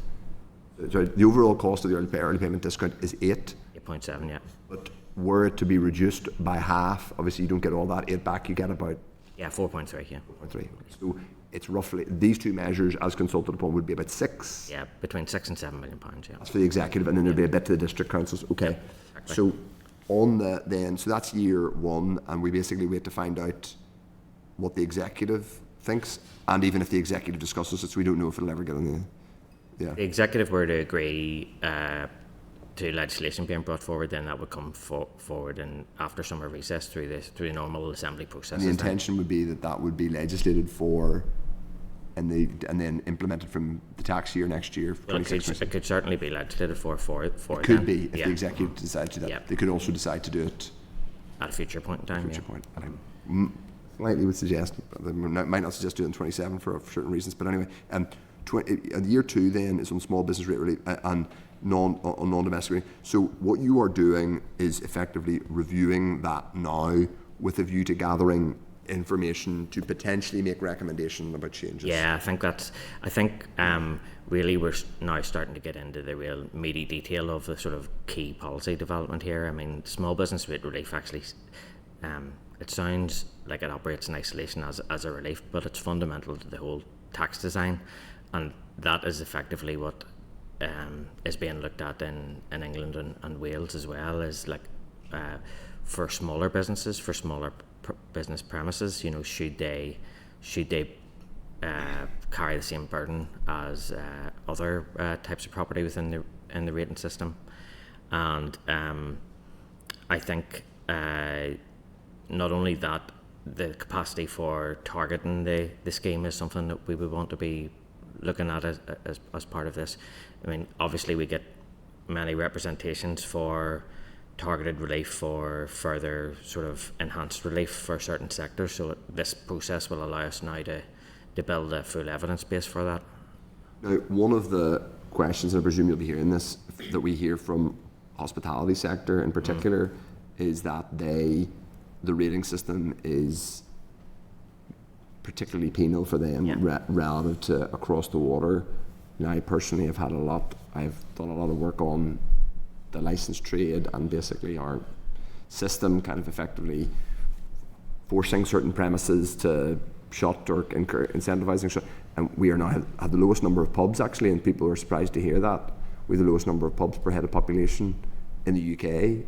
8. Sorry, the overall cost of the early payment discount is 8. 8.7, yeah. But were it to be reduced by half, obviously you don't get all that 8 back. You get about Yeah, 4.3, yeah. 3. So it's roughly these two measures, as consulted upon, would be about 6. Yeah, between 6 and 7 million pounds, yeah. That's for the executive, and then there'd be a bit to the district councils. Okay. Exactly. So on so that's year one, and we basically wait to find out what the executive thinks, and even if the executive discusses it, so we don't know if it'll ever get on the. Yeah. The executive were to agree to legislation being brought forward, then that would come forward and after summer recess through the normal assembly process. And the intention would be that would be legislated for, and then implemented from the tax year next year. Well, it could certainly be legislated for It them. could be if Yeah. the executive decides to do that. Yeah. They could also decide to do it At a future point in time, at a yeah. future point. And I slightly would suggest, they might not suggest doing 27 for certain reasons, but anyway. Year two then is on small business rate relief and non-domestic rate. So what you are doing is effectively reviewing that now with a view to gathering information to potentially make recommendations about changes. Yeah, I think really we're now starting to get into the real meaty detail of the sort of key policy development here. I mean, small business rate relief actually, it sounds like it operates in isolation as a relief, but it's fundamental to the whole tax design, and that is effectively what is being looked at in England and Wales as well, is like for smaller businesses, for smaller business premises, you know, should they carry the same burden as other types of property within the rating system. And I think not only that, the capacity for targeting the scheme is something that we would want to be looking at as part of this. I mean, obviously we get many representations for targeted relief, for further sort of enhanced relief for certain sectors, so this process will allow us now to build a full evidence base for that. Now, one of the questions, and I presume you'll be hearing this, that we hear from hospitality sector in particular, is that the rating system is particularly penal for them relative to across the water. Now, I personally have I've done a lot of work on the licensed trade, and basically our system kind of effectively forcing certain premises to shut or incentivising shut. And we are now have the lowest number of pubs actually, and people are surprised to hear that. We have the lowest number of pubs per head of population in the UK,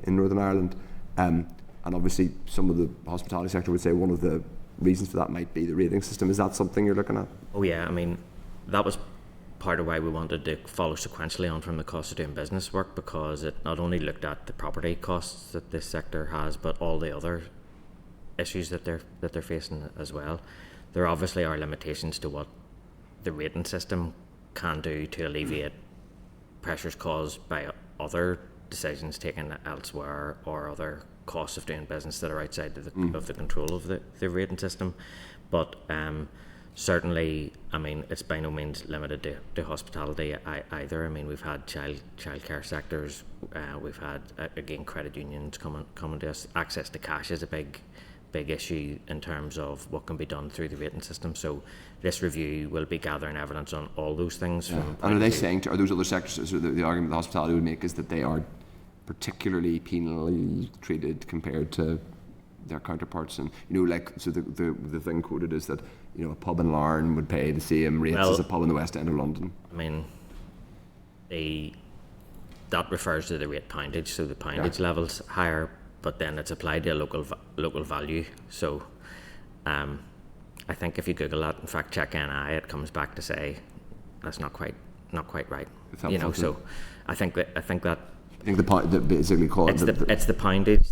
in Northern Ireland. And obviously some of the hospitality sector would say one of the reasons for that might be the rating system. Is that something you're looking at? Oh yeah, I mean, that was part of why we wanted to follow sequentially on from the cost of doing business work, because it not only looked at the property costs that this sector has, but all the other issues that they're facing as well. There obviously are limitations to what the rating system can do to alleviate pressures caused by other decisions taken elsewhere or other costs of doing business that are outside of the control of the rating system. But certainly, I mean, it's by no means limited to hospitality either. I mean, we've had childcare sectors, we've had again credit unions coming to us. Access to cash is a big issue in terms of what can be done through the rating system. So this review will be gathering evidence on all those things. Yeah. And are they saying, are those other sectors, so the argument the hospitality would make is that they are particularly penally treated compared to their counterparts? And like, so the thing quoted is that a pub in Larne would pay the same rates as a pub in the West End of London. I mean, that refers to the rate poundage, so the poundage level's higher, but then it's applied to a local value. So I think if you Google that, in fact check NI, it comes back to say that's not quite right. So I think that basically call it's the poundage.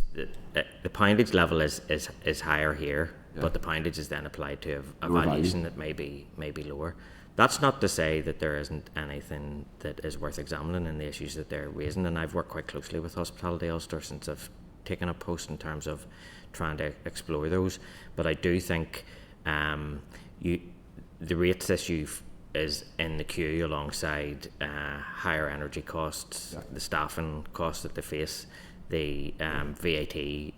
The poundage level is higher here, but the poundage is then applied to a valuation that may be lower. That's not to say that there isn't anything that is worth examining in the issues that they're raising, and I've worked quite closely with Hospitality Ulster since I've taken a post in terms of trying to explore those. But I do think the rates issue is in the queue alongside higher energy costs, the staffing costs that they face, the VAT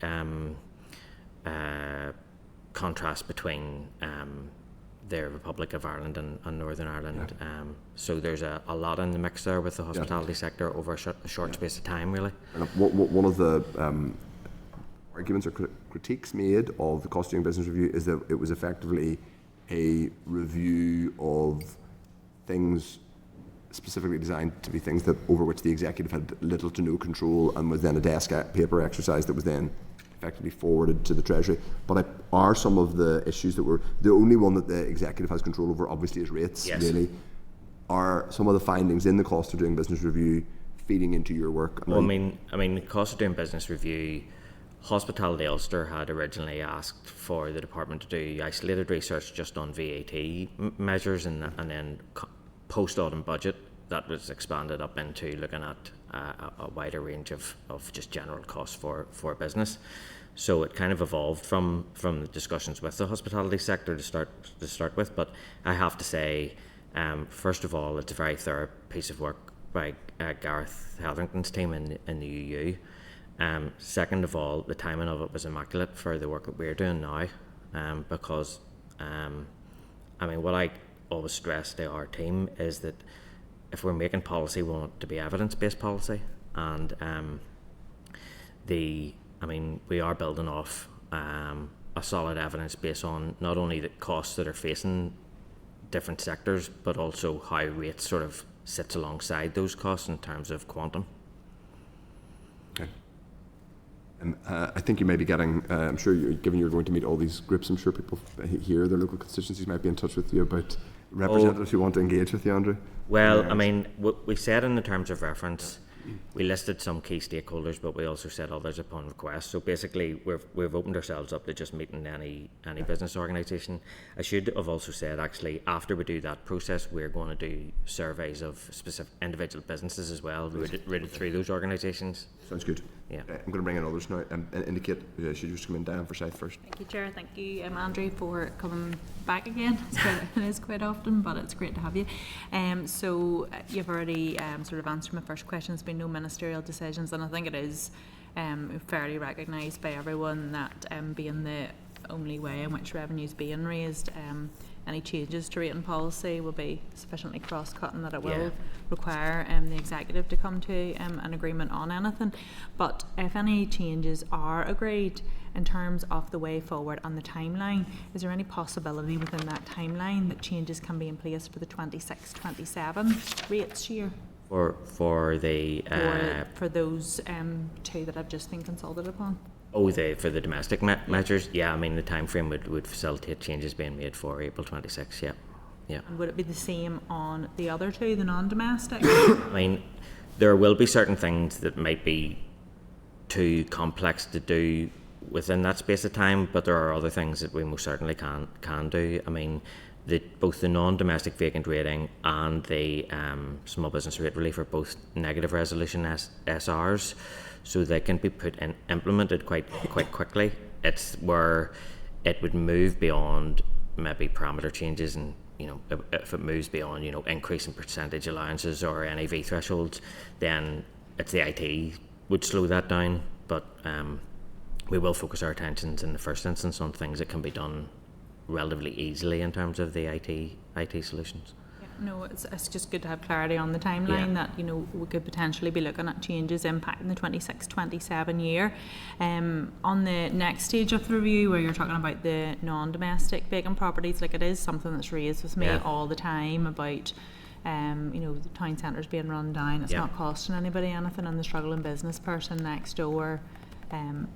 contrast between the Republic of Ireland and Northern Ireland. So there's a lot in the mix there with the hospitality sector over a short space of time, really. One of the arguments or critiques made of the cost of doing business review is that it was effectively a review of things specifically designed to be things that over which the executive had little to no control, and was then a desk paper exercise that was then effectively forwarded to the Treasury. But are some of the issues that were the only one that the executive has control over obviously is rates, really? Are some of the findings in the cost of doing business review feeding into your work? Well, I mean, the cost of doing business review, Hospitality Ulster had originally asked for the department to do isolated research just on VAT measures, and then post-autumn budget that was expanded up into looking at a wider range of just general costs for business. So it kind of evolved from the discussions with the hospitality sector to start with. But I have to say, first of all, it's a very thorough piece of work by Gareth Hetherington's team in the EU. Second of all, the timing of it was immaculate for the work that we're doing now, because what I always stress to our team is that if we're making policy, we want it to be evidence-based policy, and we are building off a solid evidence based on not only the costs that are facing different sectors, but also how rates sort of sits alongside those costs in terms of quantum. Okay. I think you may be getting, I'm sure given you're going to meet all these groups, I'm sure people here, their local constituencies might be in touch with you about representatives who want to engage with you, Andrew. Well, we said in the terms of reference, we listed some key stakeholders, but we also said others upon request. So basically, we've opened ourselves up to just meeting any business organisation. I should have also said, actually, after we do that process, we're going to do surveys of specific individual businesses as well, routed through those organisations. Sounds good. Yeah. I'm going to bring in others now and indicate, should you just come in, Diane Forsyth first? Thank you, Chair. Thank you, Andrew, for coming back again. It is quite often, but it's great to have you. So you've already sort of answered my first question. There's been no ministerial decisions, and I think it is fairly recognised by everyone that being the only way in which revenue is being raised, any changes to rating policy will be sufficiently cross-cutting that it will Yeah. require the executive to come to an agreement on anything. But if any changes are agreed in terms of the way forward and the timeline, is there any possibility within that timeline that changes can be in place for the 26-27 rates year? For the Or for those two that I've just been consulted upon? for the domestic measures, yeah, I mean the time frame would facilitate changes being made for April 26. Yeah, yeah. And would it be the same on the other two, the non-domestic? I mean, there will be certain things that might be too complex to do within that space of time, but there are other things that we most certainly can do. I mean, both the non-domestic vacant rating and the small business rate relief are both negative resolution SRs, so they can be implemented quite quickly. It's where it would move beyond maybe parameter changes, and if it moves beyond increase in percentage allowances or NAV thresholds, then it's the IT would slow that down. But we will focus our attentions in the first instance on things that can be done relatively easily in terms of the IT solutions. No, it's just good to have clarity on the timeline that we could potentially be looking at changes impacting the 26-27 year. On the next stage of the review, where you're talking about the non-domestic vacant properties, like it is something that's raised with me all the time about the town centres being run down. It's not costing anybody anything, and the struggling business person next door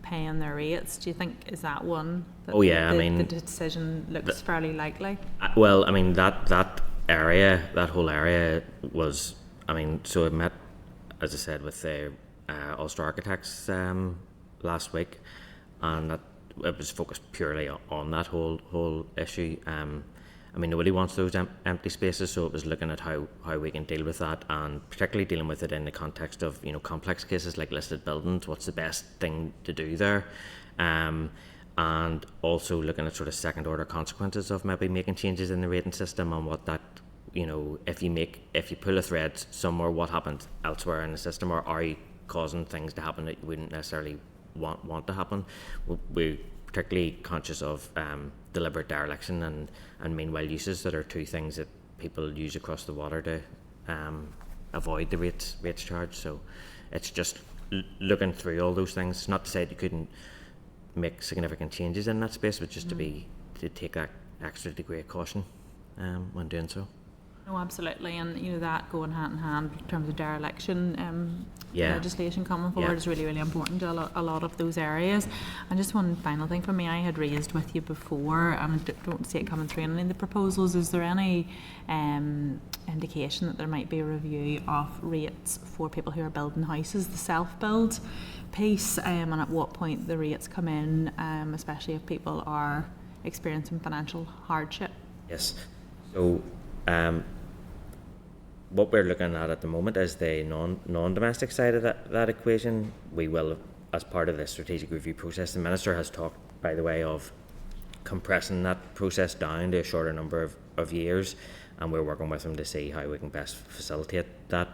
paying their rates. Do you think is that one? That the decision looks fairly likely. Well, I mean that whole area was. I mean, so I met, as I said, with the Ulster Architects last week, and that it was focused purely on that whole issue. I mean, nobody wants those empty spaces, so it was looking at how we can deal with that, and particularly dealing with it in the context of complex cases like listed buildings. What's the best thing to do there, and also looking at sort of second order consequences of maybe making changes in the rating system, and what that if you pull a thread somewhere, what happens elsewhere in the system, or are you causing things to happen that you wouldn't necessarily want to happen. We're particularly conscious of deliberate dereliction and meanwhile uses, that are two things that people use across the water to avoid the rates charge. So it's just looking through all those things. Not to say that you couldn't make significant changes in that space, but just to take that extra degree of caution when doing so. No, absolutely, and that going hand in hand in terms of dereliction legislation coming forward is really, really important to a lot of those areas. And just one final thing for me, I had raised with you before, and I don't see it coming through in any of the proposals. Is there any indication that there might be a review of rates for people who are building houses, the self-build piece, and at what point the rates come in, especially if people are experiencing financial hardship? Yes. So what we're looking at the moment is the non-domestic side of that equation. We will, as part of the strategic review process, the Minister has talked, by the way, of compressing that process down to a shorter number of years, and we're working with him to see how we can best facilitate that.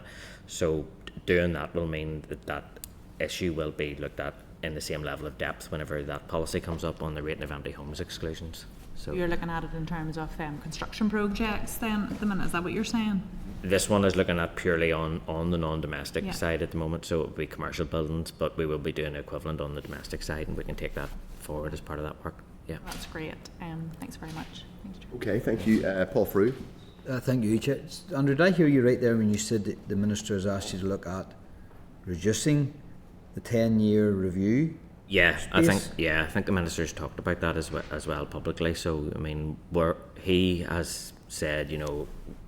So doing that will mean that issue will be looked at in the same level of depth whenever that policy comes up on the rating of empty homes exclusions. So you're looking at it in terms of construction projects then at the minute, is that what you're saying? This one is looking at purely on the non-domestic side at the moment, so it will be commercial buildings, but we will be doing the equivalent on the domestic side, and we can take that forward as part of that work. Yeah, that's great. Thanks very much. Thanks, Chair. Okay, thank you. Paul Frew. Thank you, Chair. Andrew, did I hear you right there when you said that the Minister has asked you to look at reducing the 10-year review? Yeah, I think the Minister's talked about that as well publicly. So I mean, he has said,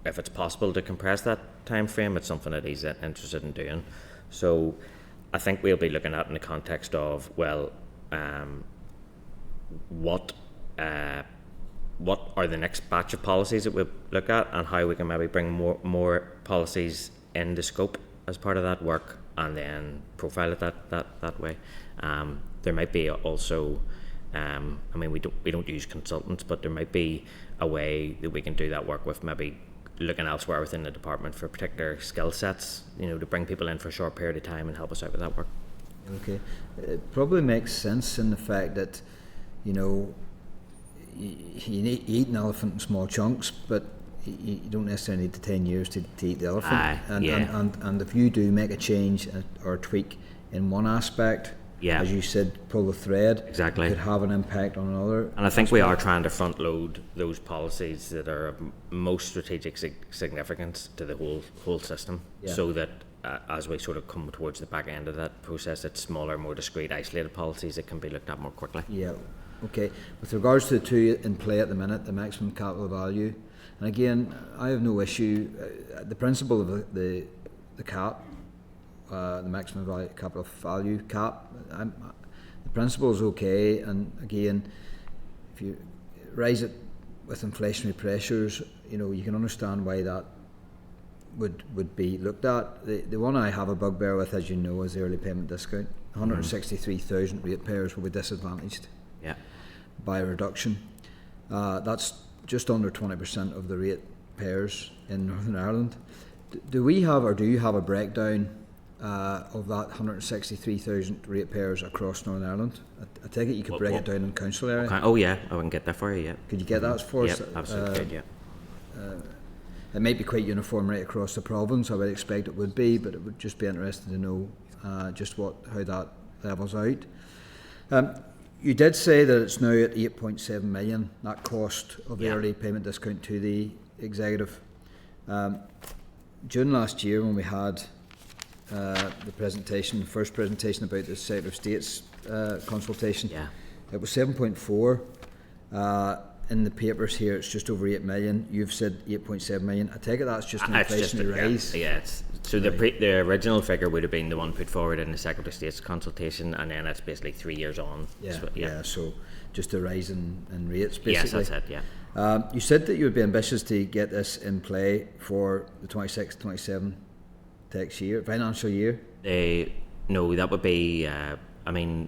if it's possible to compress that time frame, it's something that he's interested in doing. So I think we'll be looking at in the context of what are the next batch of policies that we'll look at, and how we can maybe bring more policies into scope as part of that work, and then profile it that way. There might be also, we don't use consultants, but there might be a way that we can do that work with maybe looking elsewhere within the department for particular skill sets, to bring people in for a short period of time and help us out with that work. Okay, it probably makes sense in the fact that, you eat an elephant in small chunks, but you don't necessarily need the 10 years to eat the elephant. Aye, and, yeah. and if you do make a change or a tweak in one aspect, Yeah. as you said, pull the thread, Exactly. it could have an impact on another. And I think we are trying to front load those policies that are of most strategic significance to the whole system, Yeah. so that as we sort of come towards the back end of that process, it's smaller, more discrete, isolated policies that can be looked at more quickly. Yeah, okay. With regards to the two in play at the minute, the maximum capital value, and again, I have no issue. The principle of the cap, the maximum value, capital value cap, the principle is okay. And again, if you raise it with inflationary pressures, you know, you can understand why that would be looked at. The one I have a bugbear with, as you know, is the early payment discount. 163,000 ratepayers will be disadvantaged Yeah. by a reduction. That's just under 20% of the ratepayers in Northern Ireland. Do we have, or do you have a breakdown of that 163,000 ratepayers across Northern Ireland? I take it you could break it down in council area. Okay. Oh yeah, I can get that for you. Yeah. Could you get that for us? Yep, absolutely. Good, yeah. It might be quite uniform right across the province. I would expect it would be, but it would just be interesting to know just how that levels out. You did say that it's now at 8.7 million, that cost of the Yeah. early payment discount to the executive. June last year, when we had the first presentation about the Secretary of State's consultation, Yeah. it was 7.4. In the papers here, it's just over 8 million. You've said 8.7 million. I take it that's just an It's just inflationary rise. Yeah, it's, so the original figure would have been the one put forward in the Secretary of State's consultation, and then it's basically 3 years on. Yeah, So, yeah. So just a rise in rates, basically. Yes, that's it. Yeah. You said that you would be ambitious to get this in play for the 26-27 tax year, financial year. No, that would be. I mean,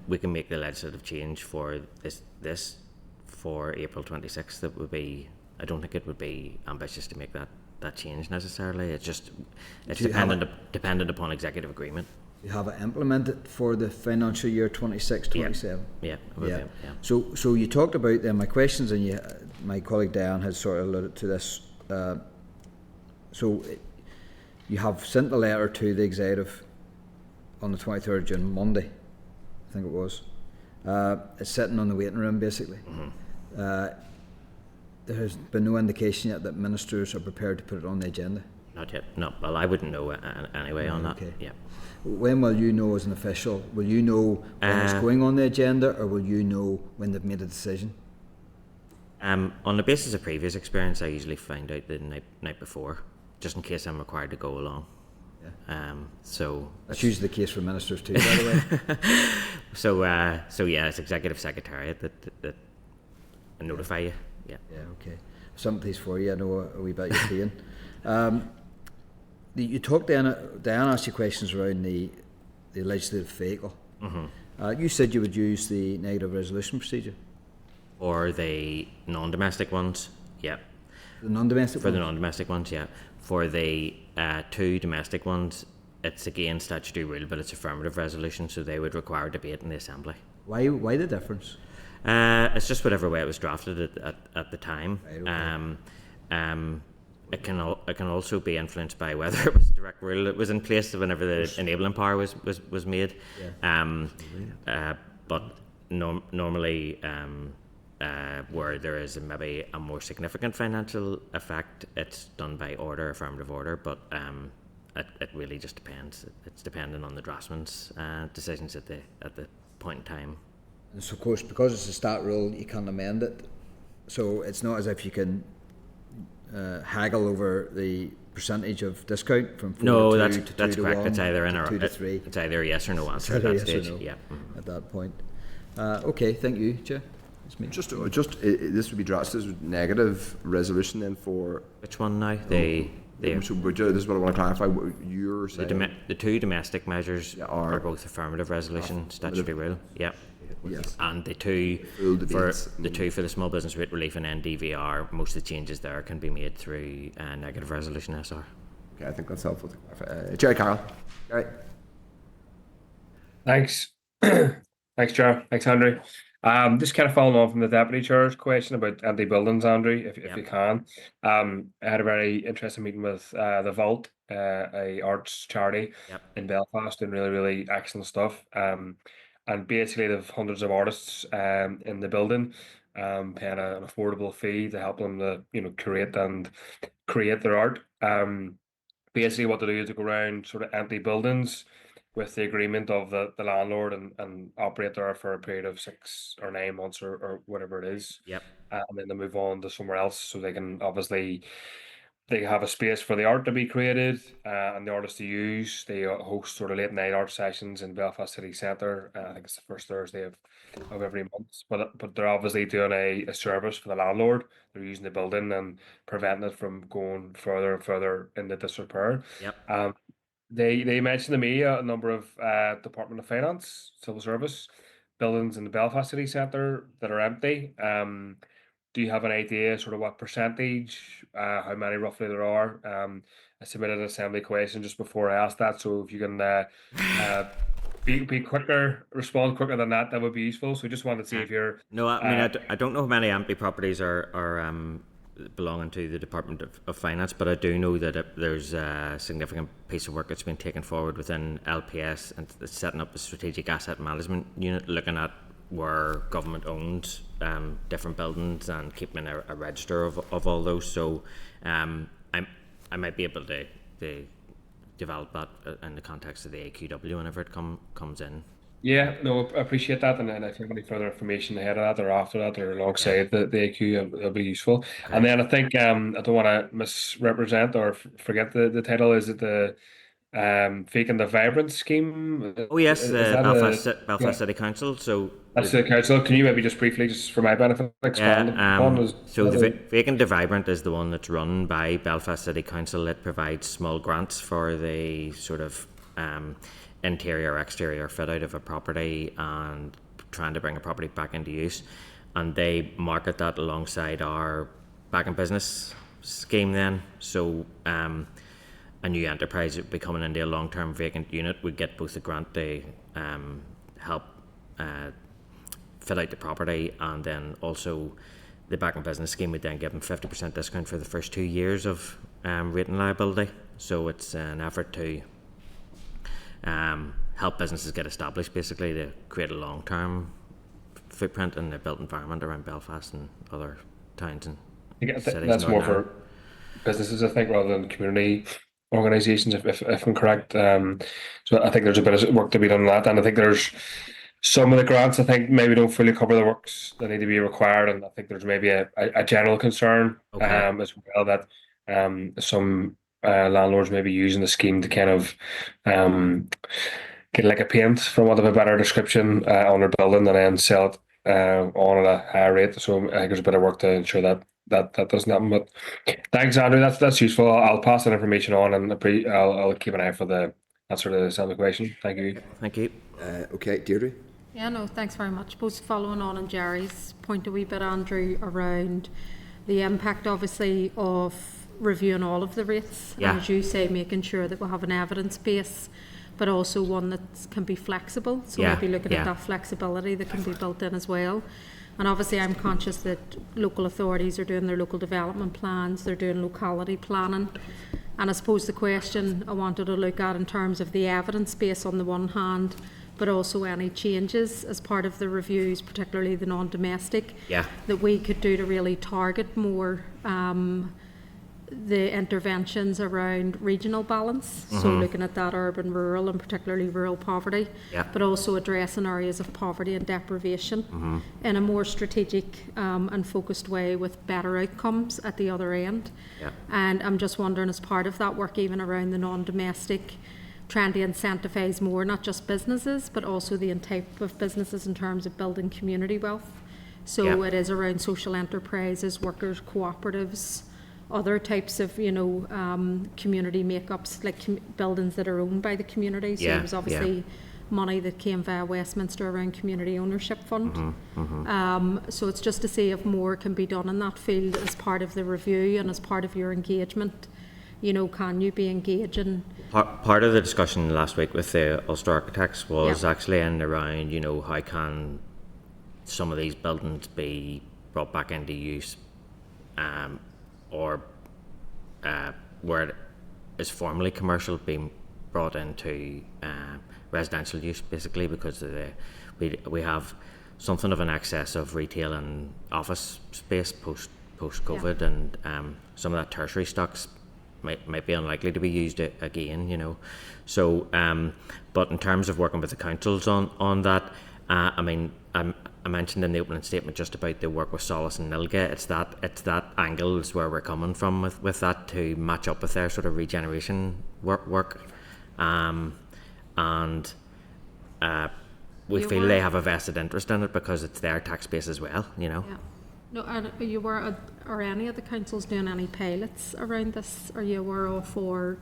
we can make the legislative change for this for April 26th. That would be. I don't think it would be ambitious to make that change necessarily. It's Do you have dependent upon executive agreement. You have it implemented for the financial year 26-27. Yeah. It would Yeah. be, yeah. So you talked about then my questions, and my colleague Diane has sort of alluded to this. You have sent a letter to the executive on the 23rd of June, Monday, I think it was. It's sitting on the waiting room, basically. There has been no indication yet that ministers are prepared to put it on the agenda. Not yet. No. Well, I wouldn't know anyway on that. Okay. Yeah. When will you know as an official? Will you know when it's going on the agenda, or will you know when they've made a decision? On the basis of previous experience, I usually find out the night before, just in case I'm required to go along. So That's usually the case for ministers too, by the way. so yeah, it's executive secretariat that notify you. Yeah. Yeah, okay. Something's for you. I know a wee bit you're paying. You talked, Diane asked you questions around the legislative vehicle. You said you would use the negative resolution procedure. Or the non-domestic ones. Yeah. The non-domestic For the ones? non-domestic ones, yeah. For the two domestic ones, it's again statutory rule, but it's affirmative resolution, so they would require debate in the Assembly. Why the difference? It's just whatever way it was drafted at the time. Right, okay. It can also be influenced by whether it was direct rule that was in place whenever the enabling power was made. Yeah. But normally, where there is maybe a more significant financial effect, it's done by order, affirmative order. But it really just depends. It's dependent on the draftsman's decisions at the point in time. And so, of course, because it's a stat rule, you can't amend it. So it's not as if you can haggle over the percentage of discount from 4 No, to 2 that's to 2 to correct. 1 It's either in to or 2 to 3 it's either a yes or no answer at either that yes or stage. no. Yeah. at that point. Okay, thank you, Chair. That's me. Just this would be drafted as negative resolution then for. Which one now? So this is what I want to clarify. What you're saying. The two domestic measures are- are both affirmative resolution, statutory rule. Yeah. Yes. And the two Full for debates. the small business rate relief and NDVR, most of the changes there can be made through negative resolution SR. Okay, I think that's helpful to clarify. Jerry Carroll. Jerry. Thanks. Thanks, Chair. Thanks, Henry. Just kind of following on from the deputy chair's question about empty buildings, Andrew, if Yep. you can. I had a very interesting meeting with the Vault, a arts charity Yep. in Belfast, and really, really excellent stuff. And basically, they've hundreds of artists in the building, paying an affordable fee to help them to curate and create their art. Basically, what they do is they go around sort of empty buildings with the agreement of the landlord and operate there for a period of 6 or 9 months or whatever it is. Yep. And then they move on to somewhere else, so they can obviously they have a space for the art to be created and the artists to use. They host sort of late night art sessions in Belfast City Centre. I think it's the first Thursday of every month. But they're obviously doing a service for the landlord. They're using the building and preventing it from going further and further into disrepair. Yep. They mentioned to me a number of Department of Finance, civil service buildings in the Belfast City Centre that are empty. Do you have an idea, sort of what percentage, how many roughly there are? I submitted an assembly question just before I asked that, so if you can be quicker, respond quicker than that, that would be useful. So just wanted to see if you're. No, I mean, I don't know how many empty properties are belonging to the Department of Finance, but I do know that there's a significant piece of work that's been taken forward within LPS and setting up a strategic asset management unit, looking at where government owned different buildings and keeping a register of all those. So I might be able to develop that in the context of the AQW whenever it comes in. Yeah, no, I appreciate that, and then if you have any further information ahead of that or after that or alongside the AQ, it'll be useful. Okay. And then I think I don't want to misrepresent or forget the title. Is it the Faking the Vibrant scheme? Oh yes, Is the that Belfast City Council. So that's the council. Can you maybe just briefly, just for my benefit, expand on? So the Vacant to Vibrant is the one that's run by Belfast City Council. It provides small grants for the sort of interior, exterior fit out of a property and trying to bring a property back into use, and they market that alongside our Back in Business scheme then. So a new enterprise would be coming into a long-term vacant unit would get both a grant to help fit out the property, and then also the Back in Business scheme would then give them 50% discount for the first 2 years of rating liability. So it's an effort to help businesses get established, basically to create a long-term footprint in the built environment around Belfast and other towns and cities. That's more for businesses, I think, rather than community organisations, if I'm correct. So I think there's a bit of work to be done on that, and I think there's some of the grants I think maybe don't fully cover the works that need to be required, and I think there's maybe a general concern as well that some landlords may be using the scheme to kind of get like a paint, for want of a better description, on their building and then sell it on at a higher rate. So I think there's a bit of work to ensure that doesn't happen. But thanks, Andrew. That's useful. I'll pass that information on, and I'll keep an eye for the answer to the assembly question. Thank you. Thank you. Okay, Deirdre. Yeah, no, thanks very much. Both following on Jerry's point a wee bit, Andrew, around the impact, obviously, of reviewing all of the rates. Yeah. And as you say, making sure that we have an evidence base, but also one that can be flexible. So Yeah, maybe looking yeah. at that flexibility that can be built in as well. And obviously I'm conscious that local authorities are doing their local development plans, they're doing locality planning. And I suppose the question I wanted to look at in terms of the evidence base on the one hand, but also any changes as part of the reviews, particularly the non-domestic, Yeah. that we could do to really target more the interventions around regional balance. So looking at that urban, rural, and particularly rural poverty, Yeah. but also addressing areas of poverty and deprivation in a more strategic and focused way with better outcomes at the other end. Yeah. And I'm just wondering, as part of that work, even around the non-domestic, trying to incentivise more, not just businesses, but also the type of businesses in terms of building community wealth. So Yeah. it is around social enterprises, workers' cooperatives, other types of, community makeups, like buildings that are owned by the community. So Yeah, there was obviously money that came via Westminster around Community Ownership Fund. So it's just to see if more can be done in that field as part of the review and as part of your engagement. Can you be engaging? Part of the discussion last week with the Ulster Architects was Yeah. actually in around, how can some of these buildings be brought back into use, or where it is formerly commercial being brought into residential use, basically, because of we have something of an excess of retail and office space post COVID, and some of that tertiary stocks might be unlikely to be used again, you know. So, but in terms of working with the councils on that, I mean, I mentioned in the opening statement just about the work with Solace and Nilga. It's that angle is where we're coming from with that, to match up with their sort of regeneration work. We feel they have a vested interest in it because it's their tax base as well, you know. Yeah. No, and are any of the councils doing any pilots around this? Are you aware of, or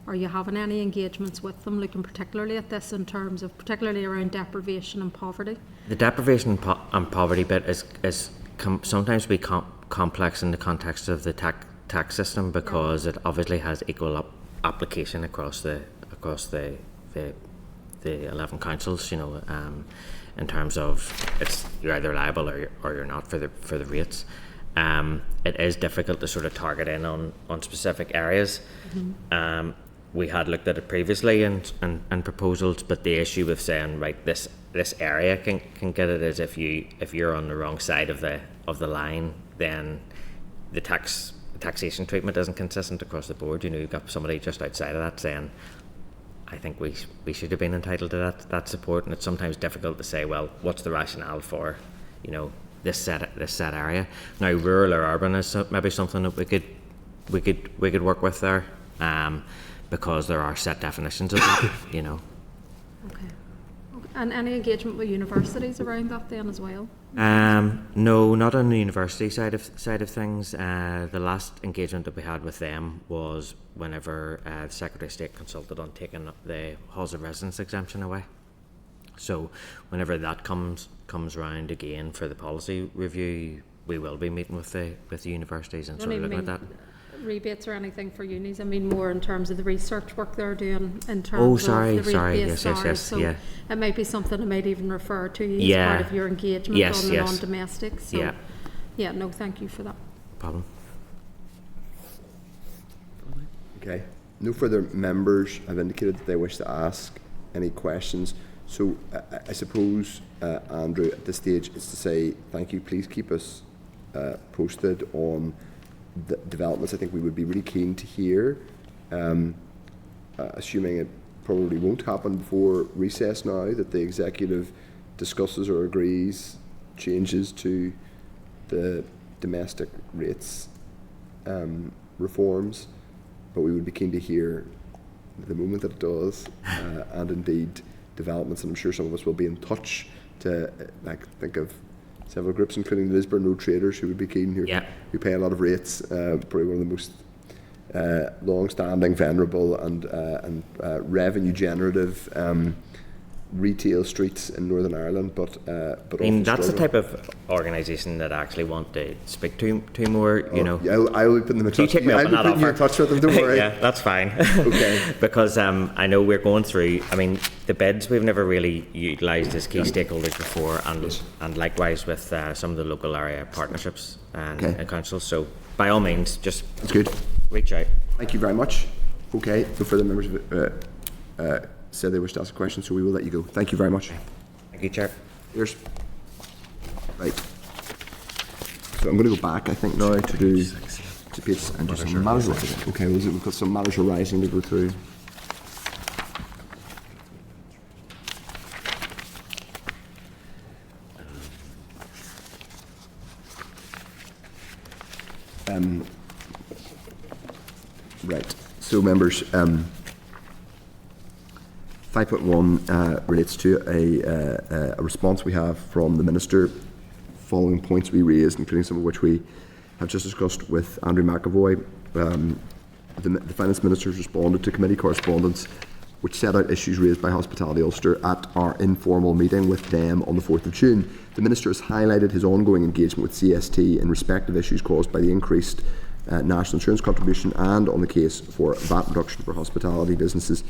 are you having any engagements with them, looking particularly at this in terms of particularly around deprivation and poverty? The deprivation and poverty bit is sometimes be complex in the context of the tax system, because it obviously has equal application across the 11 councils, you know, in terms of you're either liable or you're not for the rates. It is difficult to sort of target in on specific areas. Mm-hmm. We had looked at it previously and proposals, but the issue with saying, right, this area can get it is if you're on the wrong side of the line, then the taxation treatment isn't consistent across the board. You know, you've got somebody just outside of that saying, I think we should have been entitled to that support, and it's sometimes difficult to say, well, what's the rationale for, you know, this set area. Now, rural or urban is maybe something that we could work with there, because there are set definitions of it, you know. Okay. And any engagement with universities around that then as well? No, not on the university side of things. The last engagement that we had with them was whenever the Secretary of State consulted on taking the halls of residence exemption away. So whenever that comes round again for the policy review, we will be meeting with the universities and sort of looking at that. Rebates or anything for unis? I mean more in terms of the research work they're doing in terms of the rebates. Yes, so yeah. It might be something I might even refer to you as part of your engagement on the non-domestic. So yeah, no, thank you for that. No problem. Okay. No further members have indicated that they wish to ask any questions. So I suppose, Andrew, at this stage is to say thank you. Please keep us posted on the developments. I think we would be really keen to hear, assuming it probably won't happen before recess now, that the executive discusses or agrees changes to the domestic rates reforms, but we would be keen to hear the moment that it does, and indeed developments, and I'm sure some of us will be in touch to think of several groups, including the Lisburn Road Traders, who would be keen here, who pay a lot of rates, probably one of the most long-standing, venerable and revenue generative retail streets in Northern Ireland, but I mean, that's the type of organisation that I actually want to speak to more, you know. Yeah, I'll put them in touch. I'll be putting you in touch with them, don't worry. Yeah, that's fine. Okay. Because I know we're going through, I mean, the bids we've never really utilised as key stakeholders before, and likewise with some of the local area partnerships and councils. So by all means, just that's good. Reach out. Thank you very much. Okay, no further members said they wish to ask a question, so we will let you go. Thank you very much. Thank you, Chair. Cheers. Right. So I'm going to go back, I think, now to do page and just some matters. Okay, we've got some matters arising to go through. Right. So, members, 5.1 relates to a response we have from the Minister following points we raised, including some of which we have just discussed with Andrew McAvoy. The Finance Minister has responded to committee correspondence which set out issues raised by Hospitality Ulster at our informal meeting with them on the 4th of June. The Minister has highlighted his ongoing engagement with CST in respect of issues caused by the increased national insurance contribution and on the case for VAT reduction for hospitality businesses.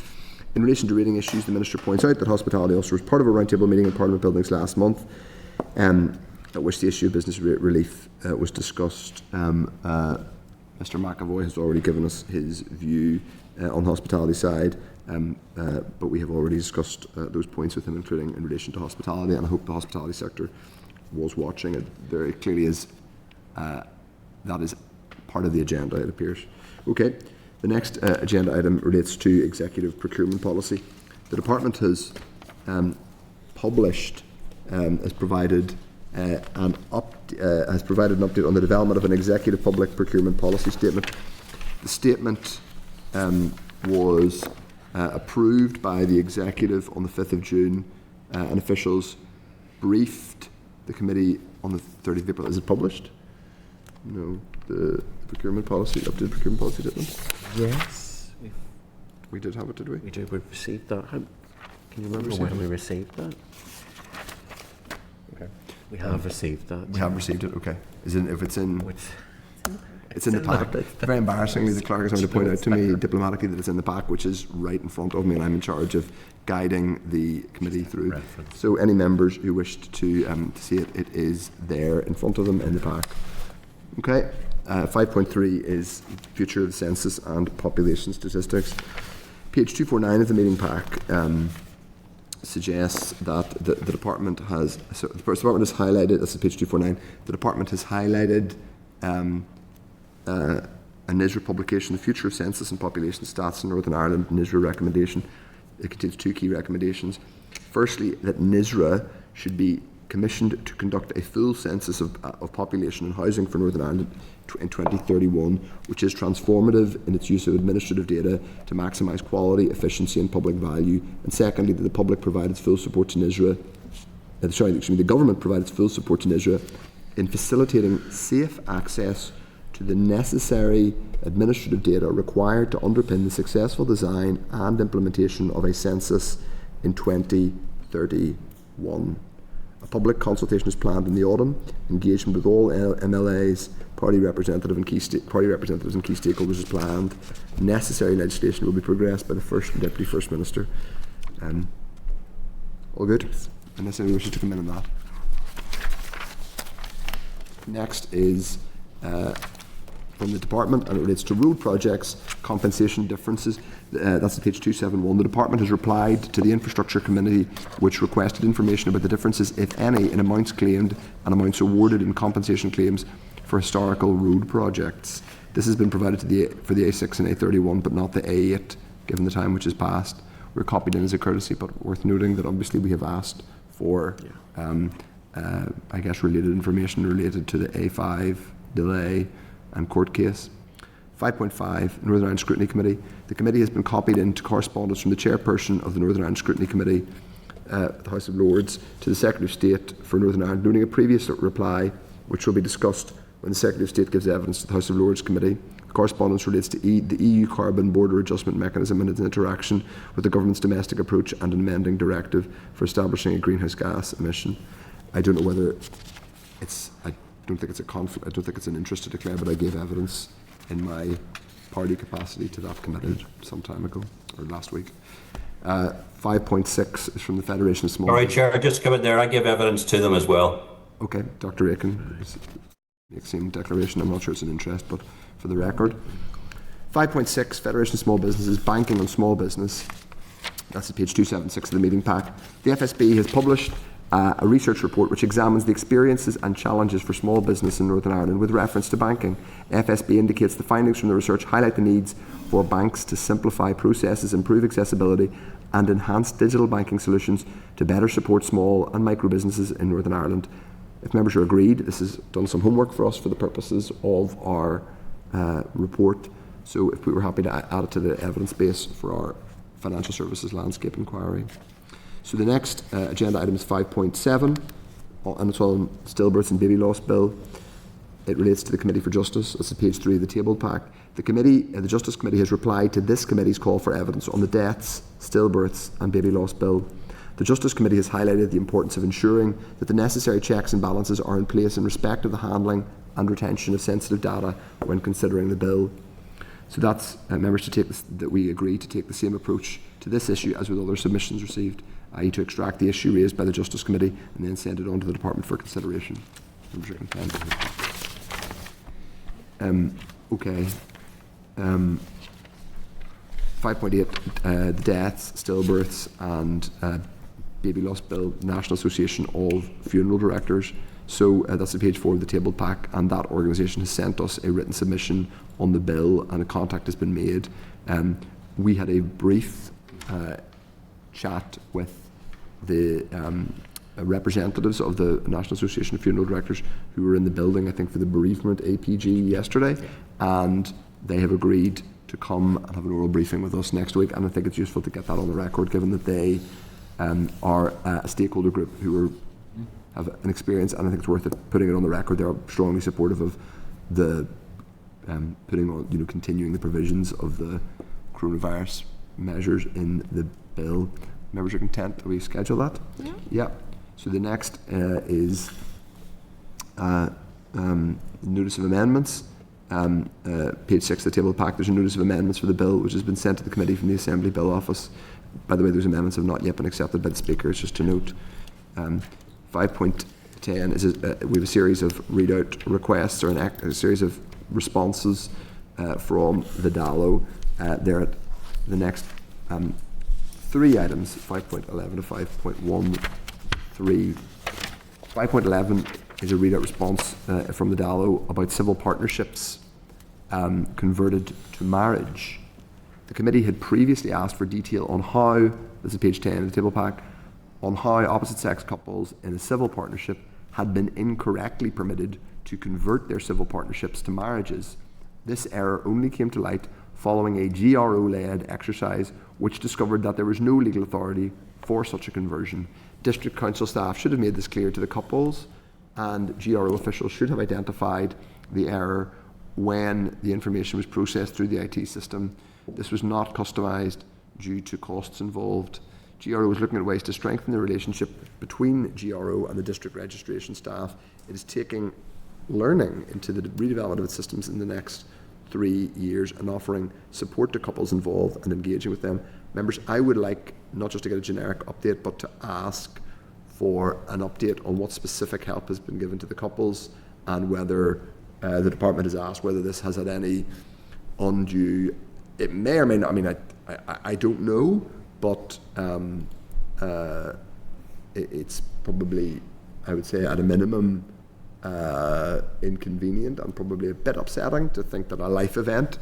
In relation to rating issues, the Minister points out that Hospitality Ulster was part of a roundtable meeting in Parliament Buildings last month at which the issue of business relief was discussed. Mr. McAvoy has already given us his view on the hospitality side, but we have already discussed those points with him, including in relation to hospitality, and I hope the hospitality sector was watching. It very clearly is, that is part of the agenda, it appears. Okay, the next agenda item relates to executive procurement policy. The department has published, has provided an update on the development of an executive public procurement policy statement. The statement was approved by the executive on the 5th of June, and officials briefed the committee on the 30th of April. Is it published? No. The procurement policy, updated procurement policy statement? Yes. We did have it, did we? We did. We received that. Can you remember received when it? we received that? Okay. We have received that. We have received it, okay. Is it, if it's in... Which- It's in the pack. Very embarrassingly, the clerk is going to point out to me diplomatically that it's in the pack, which is right in front of me, and I'm in charge of guiding the committee through. Reference. So any members who wished to see it, it is there in front of them in the pack. Okay. 5.3 is future of the census and population statistics. Page 249 of the meeting pack suggests that the department has, so the department has highlighted, that's page 249, the department has highlighted a NISRA publication, The Future of Census and Population Stats in Northern Ireland, NISRA recommendation. It contains two key recommendations. Firstly, that NISRA should be commissioned to conduct a full census of population and housing for Northern Ireland in 2031, which is transformative in its use of administrative data to maximise quality, efficiency and public value. And secondly, that the public provide its full support to NISRA, the government provide its full support to NISRA in facilitating safe access to the necessary administrative data required to underpin the successful design and implementation of a census in 2031. A public consultation is planned in the autumn. Engagement with all MLAs, party representatives and key stakeholders is planned. Necessary legislation will be progressed by the First and Deputy First Minister. All good? Unless anyone wishes to come in on that. Next is from the department, and it relates to road projects, compensation differences. That's at page 271. The department has replied to the infrastructure committee, which requested information about the differences, if any, in amounts claimed and amounts awarded in compensation claims for historical road projects. This has been provided to for the A6 and A31, but not the A8, given the time which has passed. We're copied in as a courtesy, but worth noting that obviously we have asked for, I guess, related information related to the A5 delay and court case. 5.5, Northern Ireland Scrutiny Committee. The committee has been copied into correspondence from the chairperson of the Northern Ireland Scrutiny Committee, the House of Lords, to the Secretary of State for Northern Ireland, noting a previous reply which will be discussed when the Secretary of State gives evidence to the House of Lords Committee. The correspondence relates to the EU Carbon Border Adjustment Mechanism and its interaction with the government's domestic approach and an amending directive for establishing a greenhouse gas emission. I don't know whether it's, I don't think it's a conflict, I don't think it's an interest to declare, but I gave evidence in my party capacity to that committee some time ago, or last week. 5.6 is from the Federation of Small... All right, Chair, just come in there. I give evidence to them as well. Okay, Dr. Aiken makes some declaration. I'm not sure it's an interest, but for the record. 5.6, Federation of Small Businesses, Banking on Small Business. That's at page 276 of the meeting pack. The FSB has published a research report which examines the experiences and challenges for small business in Northern Ireland with reference to banking. FSB indicates the findings from the research highlight the needs for banks to simplify processes, improve accessibility and enhance digital banking solutions to better support small and micro businesses in Northern Ireland. If members are agreed, this has done some homework for us for the purposes of our report. So if we were happy to add it to the evidence base for our financial services landscape inquiry. So the next agenda item is 5.7, and it's on stillbirths and baby loss bill. It relates to the Committee for Justice. That's at page 3 of the table pack. The committee, the Justice Committee, has replied to this committee's call for evidence on the deaths, stillbirths and baby loss bill. The Justice Committee has highlighted the importance of ensuring that the necessary checks and balances are in place in respect of the handling and retention of sensitive data when considering the bill. So that's members to take this, that we agree to take the same approach to this issue as with other submissions received, i.e. to extract the issue raised by the Justice Committee and then send it on to the Department for consideration. Members are content. Okay. 5.8, the deaths, stillbirths and baby loss bill, National Association of Funeral Directors. So that's on page 4 of the table pack, and that organisation has sent us a written submission on the bill, and a contact has been made. We had a brief chat with the representatives of the National Association of Funeral Directors who were in the building, I think, for the bereavement APG yesterday, and they have agreed to come and have an oral briefing with us next week, and I think it's useful to get that on the record, given that they are a stakeholder group who have an experience, and I think it's worth it putting it on the record. They're strongly supportive of the putting on, continuing the provisions of the coronavirus measures in the bill. Members are content that we schedule that? Yeah. Yeah. So the next is notice of amendments. Page 6 of the table pack, there's a notice of amendments for the bill which has been sent to the committee from the Assembly Bill Office. By the way, those amendments have not yet been accepted by the Speaker, it's just to note. 5.10 is we have a series of readout requests, or a series of responses from the DALO. They're at the next 3 items, 5.11 to 5.13. 5.11 is a readout response from the DALO about civil partnerships converted to marriage. The committee had previously asked for detail on how, this is page 10 of the table pack, on how opposite-sex couples in a civil partnership had been incorrectly permitted to convert their civil partnerships to marriages. This error only came to light following a GRO-led exercise which discovered that there was no legal authority for such a conversion. District Council staff should have made this clear to the couples, and GRO officials should have identified the error when the information was processed through the IT system. This was not customised due to costs involved. GRO is looking at ways to strengthen the relationship between GRO and the district registration staff. It is taking learning into the redevelopment of its systems in the next 3 years and offering support to couples involved and engaging with them. Members, I would like not just to get a generic update, but to ask for an update on what specific help has been given to the couples, and whether the department has asked whether this has had any undue, it may or may not, I mean, I don't know, but it's probably, I would say, at a minimum inconvenient and probably a bit upsetting to think that a life event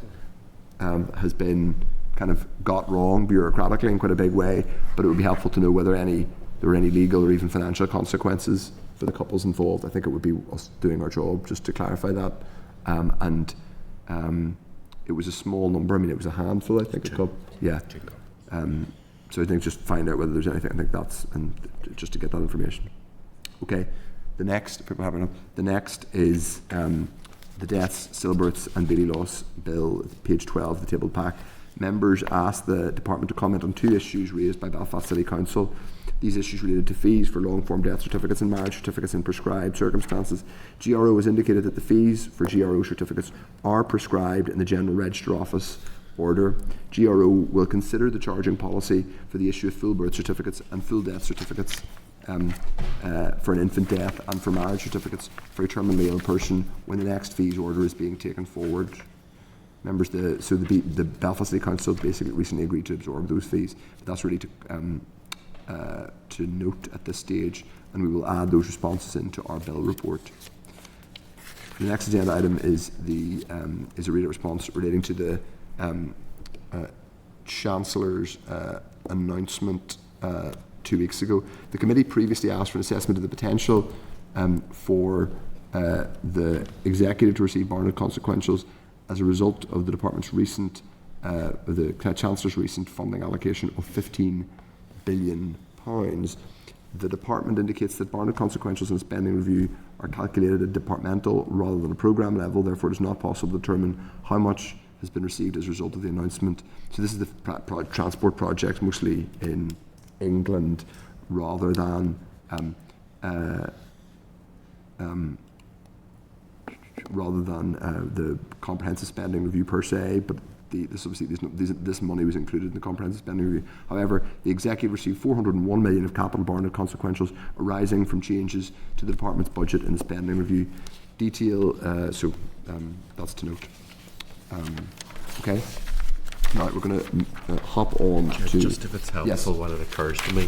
has been kind of got wrong bureaucratically in quite a big way, but it would be helpful to know whether there were any legal or even financial consequences for the couples involved. I think it would be us doing our job just to clarify that. It was a small number. I mean, it was a handful, I think. Yeah. So I think just find out whether there's anything. I think that's, and just to get that information. Okay. The next, if people have enough, the next is the deaths, stillbirths and baby loss bill, page 12 of the table pack. Members asked the department to comment on 2 issues raised by Belfast City Council. These issues related to fees for long-form death certificates and marriage certificates in prescribed circumstances. GRO has indicated that the fees for GRO certificates are prescribed in the General Register Office order. GRO will consider the charging policy for the issue of full birth certificates and full death certificates for an infant death, and for marriage certificates for a terminally ill person when the next fees order is being taken forward. Members, the Belfast City Council basically recently agreed to absorb those fees. But that's really to note at this stage, and we will add those responses into our bill report. The next agenda item is a reader response relating to the Chancellor's announcement 2 weeks ago. The committee previously asked for an assessment of the potential for the executive to receive Barnett consequentials as a result of the department's recent, the Chancellor's recent funding allocation of £15 billion. The department indicates that Barnett consequentials in spending review are calculated at departmental rather than a programme level. Therefore, it is not possible to determine how much has been received as a result of the announcement. So this is the transport projects, mostly in England, rather than the comprehensive spending review per se, but this money was included in the comprehensive spending review. However, the executive received 401 million of capital burned consequentials arising from changes to the department's budget in the spending review. Detail, that's to note. Okay. Now we're going to hop on to... Just if it's helpful, while it occurs to me,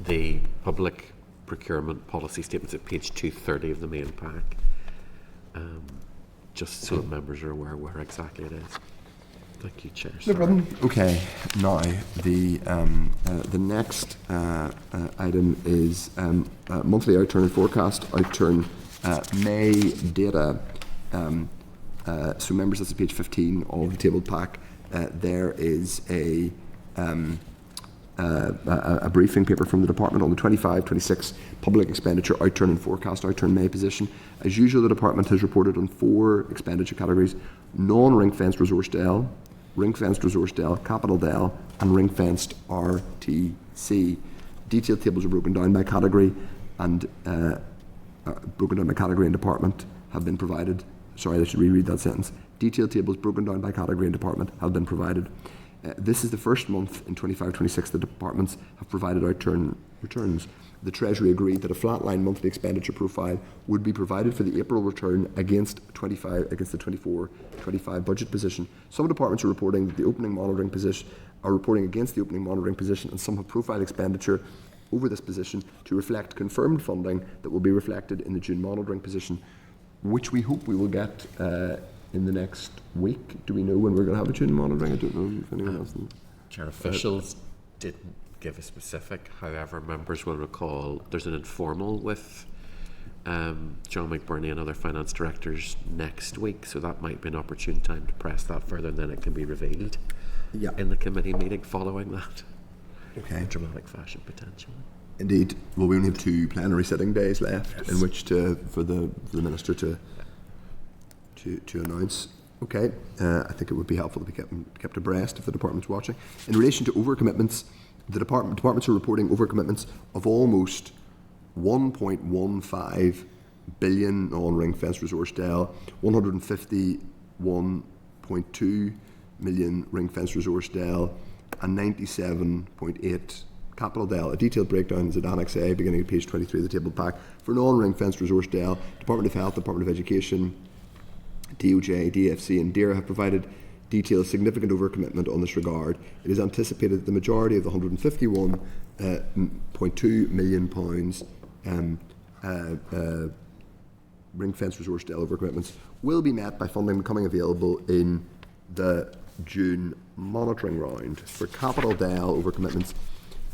the public procurement policy statements at page 230 of the main pack, just so that members are aware where exactly it is. Thank you, Chair. No problem. Okay. Now the next item is monthly outturn and forecast outturn May data. So members, that's page 15 of the tabled pack. There is a briefing paper from the department on the 25-26 public expenditure outturn and forecast outturn May position. As usual, the department has reported on 4 expenditure categories: non-ring-fenced resource DEL, ring-fenced resource DEL, capital DEL, and ring-fenced RTC. Detailed tables are broken down by category and department have been provided. Sorry, I should reread that sentence. Detailed tables broken down by category and department have been provided. This is the first month in 25-26 the departments have provided outturn returns. The Treasury agreed that a flatline monthly expenditure profile would be provided for the April return against the 24-25 budget position. Some departments are reporting that the opening monitoring position are reporting against the opening monitoring position, and some have profiled expenditure over this position to reflect confirmed funding that will be reflected in the June monitoring position, which we hope we will get in the next week. Do we know when we're going to have a June monitoring? I don't know if anyone else knows. Chair, officials didn't give a specific. However, members will recall there's an informal with John McBurney and other finance directors next week, so that might be an opportune time to press that further, and then it can be revealed in the committee meeting following that. Okay. In dramatic fashion, potentially. Indeed. Well, we only have 2 plenary sitting days left in which for the Minister to announce. Okay. I think it would be helpful to be kept abreast if the department's watching. In relation to overcommitments, the departments are reporting overcommitments of almost 1.15 billion non-ring fence resource DEL, 151.2 million ring fence resource DEL, and 97.8 capital DEL. A detailed breakdown is at Annex A, beginning at page 23 of the table pack. For non-ring fenced resource DEL, Department of Health, Department of Education, DOJ, DFC and DERA have provided detailed significant overcommitment on this regard. It is anticipated that the majority of the £151.2 million ring fence resource DEL overcommitments will be met by funding becoming available in the June monitoring round. For capital DEL overcommitments,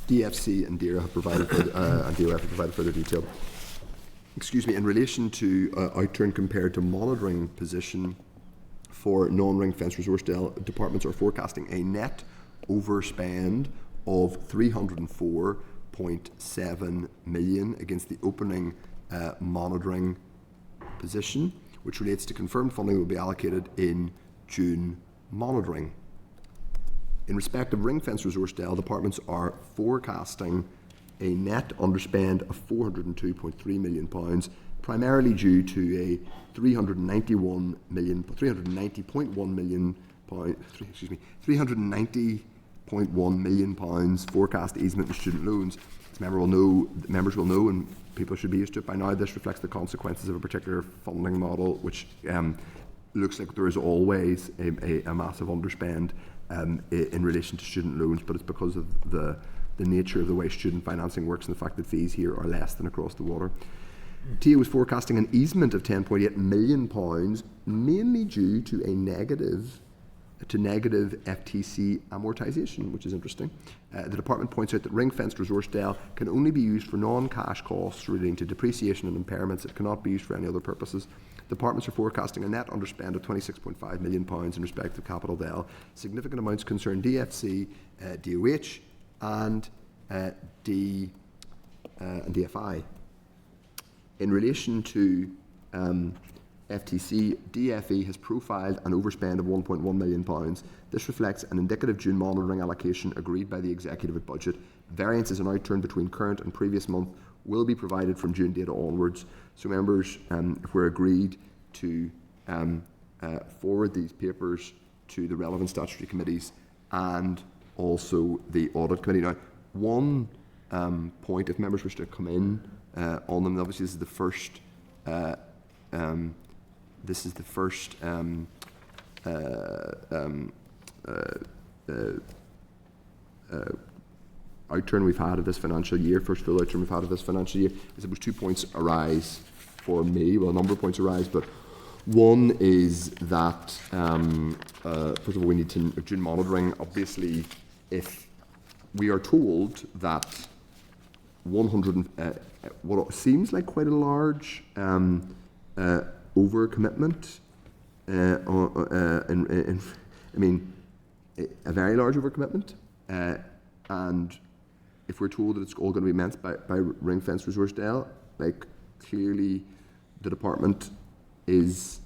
DFC and DERA have provided and DOF have provided further detail. In relation to outturn compared to monitoring position for non-ring fence resource DEL, departments are forecasting a net overspend of 304.7 million against the opening monitoring position, which relates to confirmed funding will be allocated in June monitoring. In respect of ring fence resource DEL, departments are forecasting a net underspend of £402.3 million, primarily due to a £390.1 million forecast easement in student loans. As members will know, and people should be used to it by now, this reflects the consequences of a particular funding model, which looks like there is always a massive underspend in relation to student loans, but it's because of the nature of the way student financing works and the fact that fees here are less than across the water. TIA was forecasting an easement of £10.8 million, mainly due to negative FTC amortisation, which is interesting. The department points out that ring-fenced resource DEL can only be used for non-cash costs relating to depreciation and impairments. It cannot be used for any other purposes. Departments are forecasting a net underspend of £26.5 million in respect of capital DEL. Significant amounts concern DFC, DOH, and DFI. In relation to FTC, DFE has profiled an overspend of £1.1 million. This reflects an indicative June monitoring allocation agreed by the executive at budget. Variances and outturn between current and previous month will be provided from June data onwards. So members, if we're agreed to forward these papers to the relevant statutory committees and also the audit committee. Now, one point, if members wish to come in on them, obviously this is the first. This is the first outturn we've had of this financial year, first full outturn we've had of this financial year. I suppose 2 points arise for me, well, a number of points arise, but one is that, first of all, we need to do monitoring. Obviously, if we are told that 100, what seems like quite a large overcommitment, I mean, a very large overcommitment, and if we're told that it's all going to be met by Ring Fence Resource Dale, like clearly the department is,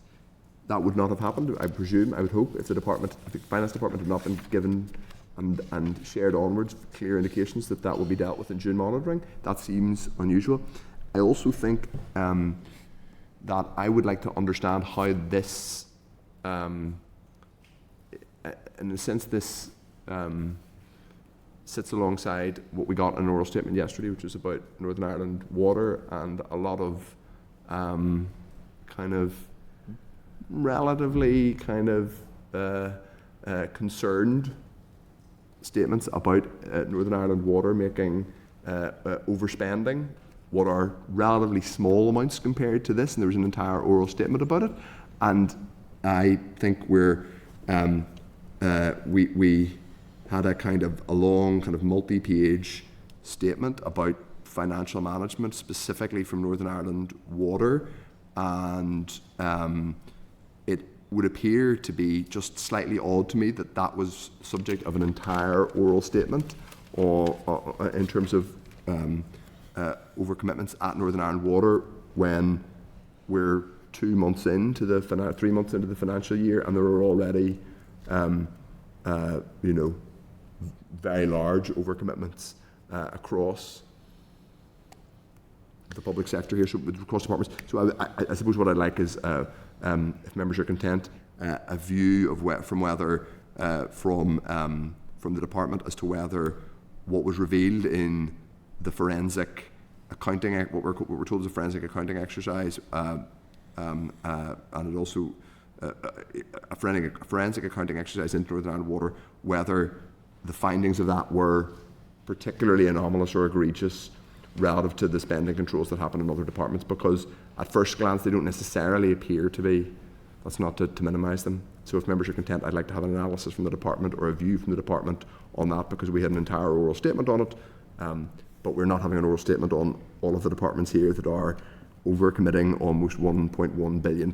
that would not have happened, I presume, I would hope, if the finance department had not been given and shared onwards clear indications that that will be dealt with in June monitoring. That seems unusual. I also think that I would like to understand how this, in a sense, this sits alongside what we got in an oral statement yesterday, which was about Northern Ireland water, and a lot of kind of relatively kind of concerned statements about Northern Ireland water making overspending what are relatively small amounts compared to this, and there was an entire oral statement about it. And I think we had a kind of a long kind of multi-page statement about financial management, specifically from Northern Ireland water, and it would appear to be just slightly odd to me that that was subject of an entire oral statement or in terms of overcommitments at Northern Ireland Water, when we're 3 months into the financial year, and there are already very large overcommitments across the public sector here, so across departments. So I suppose what I'd like is, if members are content, a view of from the department as to whether what was revealed in the forensic accounting, what we're told is a forensic accounting exercise, and it also a forensic accounting exercise into Northern Ireland Water, whether the findings of that were particularly anomalous or egregious relative to the spending controls that happen in other departments, because at first glance they don't necessarily appear to be. That's not to minimise them. So if members are content, I'd like to have an analysis from the department or a view from the department on that, because we had an entire oral statement on it, but we're not having an oral statement on all of the departments here that are overcommitting almost £1.1 billion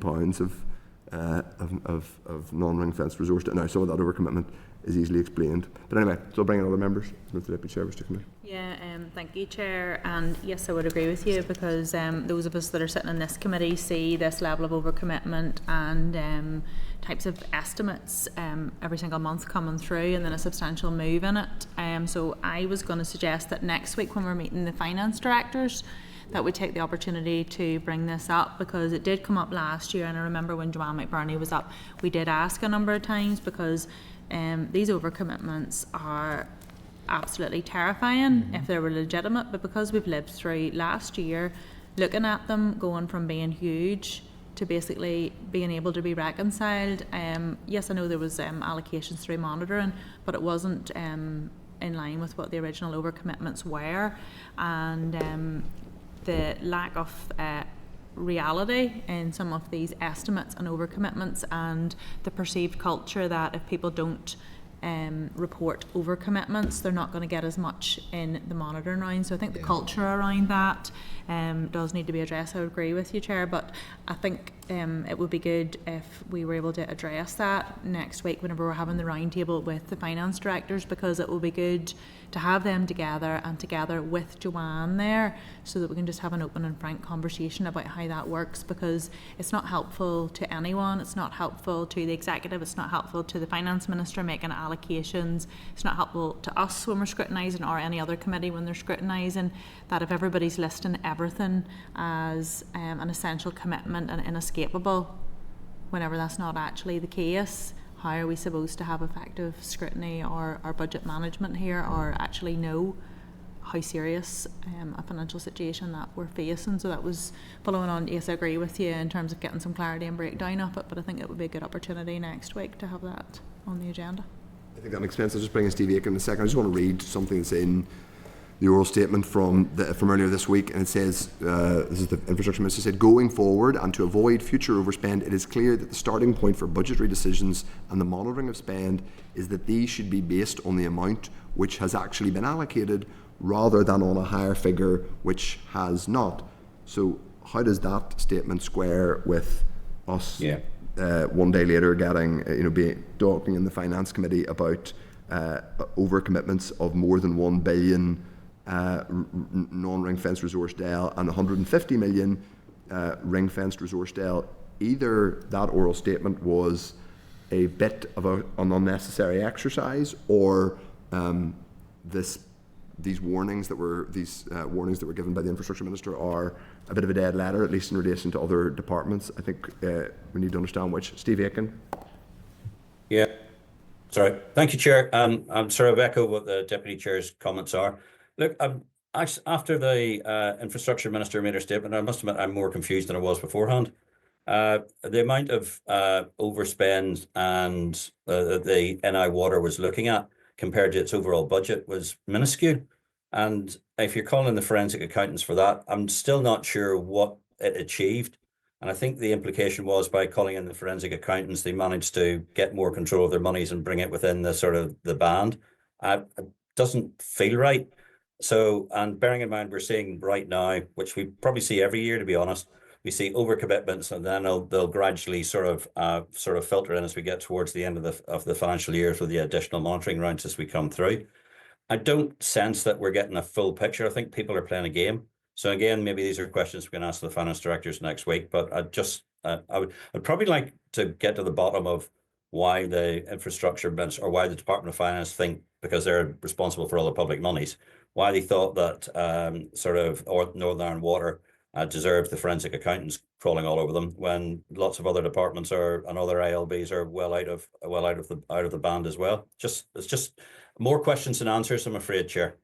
of non-ring fence resource. Now, some of that overcommitment is easily explained. But anyway, so I'll bring in other members. Move the Deputy Chair to come in. Yeah, thank you, Chair. And yes, I would agree with you, because those of us that are sitting in this committee see this level of overcommitment and types of estimates every single month coming through, and then a substantial move in it. So I was going to suggest that next week, when we're meeting the finance directors, that we take the opportunity to bring this up, because it did come up last year, and I remember when Joanne McBurney was up, we did ask a number of times, because these overcommitments are absolutely terrifying if they were legitimate, but because we've lived through last year looking at them going from being huge to basically being able to be reconciled. Yes, I know there was allocations through monitoring, but it wasn't in line with what the original overcommitments were, and the lack of reality in some of these estimates and overcommitments, and the perceived culture that if people don't report overcommitments, they're not going to get as much in the monitoring round. So I think the culture around that does need to be addressed. I would agree with you, Chair, but I think it would be good if we were able to address that next week whenever we're having the round table with the finance directors, because it will be good to have them together and together with Joanne there, so that we can just have an open and frank conversation about how that works, because it's not helpful to anyone. It's not helpful to the executive. It's not helpful to the finance minister making allocations. It's not helpful to us when we're scrutinising, or any other committee when they're scrutinising, that if everybody's listing everything as an essential commitment and inescapable, whenever that's not actually the case, how are we supposed to have effective scrutiny or budget management here, or actually know how serious a financial situation that we're facing? So that was following on. Yes, I agree with you in terms of getting some clarity and breakdown of it, but I think it would be a good opportunity next week to have that on the agenda. I think that makes sense. I'll just bring in Steve Aiken in a second. I just want to read something that's in the oral statement from earlier this week, and it says, this is the Infrastructure Minister said, going forward and to avoid future overspend, it is clear that the starting point for budgetary decisions and the monitoring of spend is that these should be based on the amount which has actually been allocated rather than on a higher figure which has not. So how does that statement square with us one day later getting, talking in the Finance Committee about overcommitments of more than 1 billion non-ring-fenced resource DEL and 150 million ring-fenced resource DEL? Either that oral statement was a bit of an unnecessary exercise, or these warnings that were given by the Infrastructure Minister are a bit of a dead letter, at least in relation to other departments. I think we need to understand which. Steve Aiken. Yeah. Sorry. Thank you, Chair. I'm sort of echo what the Deputy Chair's comments are. Look, after the Infrastructure Minister made her statement, I must admit I'm more confused than I was beforehand. The amount of overspend and the NI Water was looking at compared to its overall budget was minuscule. And if you're calling the forensic accountants for that, I'm still not sure what it achieved. And I think the implication was by calling in the forensic accountants, they managed to get more control of their monies and bring it within the sort of the band. It doesn't feel right. So, and bearing in mind, we're seeing right now, which we probably see every year, to be honest, we see overcommitments, and then they'll gradually sort of filter in as we get towards the end of the financial year with the additional monitoring rounds as we come through. I don't sense that we're getting a full picture. I think people are playing a game. So again, maybe these are questions we can ask the finance directors next week. But I'd probably like to get to the bottom of why the infrastructure minister, or why the Department of Finance think, because they're responsible for all the public monies, why they thought that Northern Ireland Water deserves the forensic accountants crawling all over them, when lots of other departments and other ALBs are well out of the band as well. It's just more questions than answers, I'm afraid, Chair.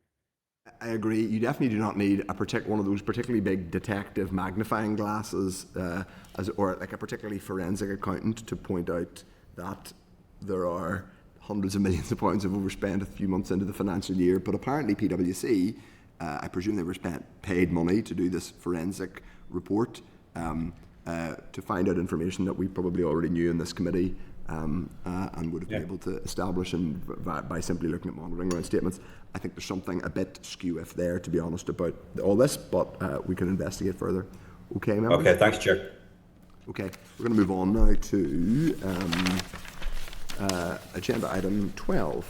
I agree. You definitely do not need one of those particularly big detective magnifying glasses, or like a particularly forensic accountant to point out that there are hundreds of millions of pounds of overspend a few months into the financial year. But apparently PwC, I presume they were paid money to do this forensic report, to find out information that we probably already knew in this committee, and would have been able to establish by simply looking at monitoring round statements. I think there's something a bit skew-if there, to be honest, about all this, but we can investigate further. Okay, members? Okay, thanks, Chair. Okay, we're going to move on now to agenda item 12,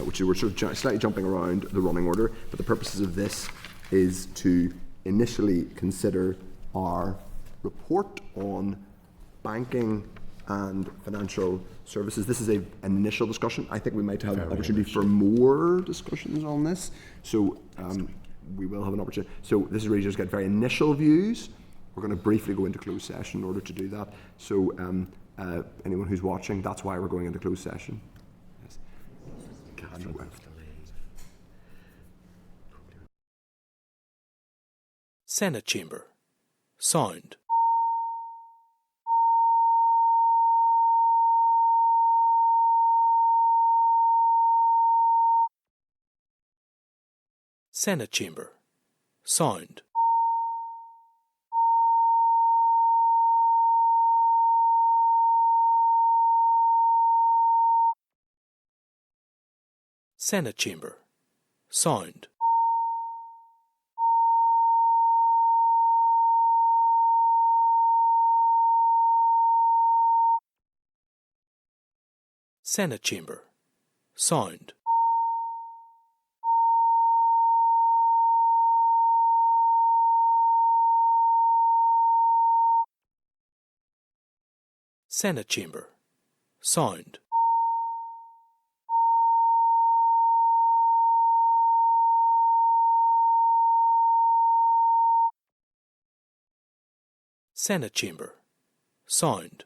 which we're sort of slightly jumping around the running order, but the purposes of this is to initially consider our report on banking and financial services. This is an initial discussion. I think we might have an opportunity for more discussions on this, so we will have an opportunity. So this is really just get very initial views. We're going to briefly go into closed session in order to do that. So anyone who's watching, that's why we're going into closed session. Yes. Senate Chamber. Sound. Senate Chamber. Sound. Senate Chamber. Sound. Senate Chamber. Sound. Senate Chamber. Sound. Senate Chamber. Sound.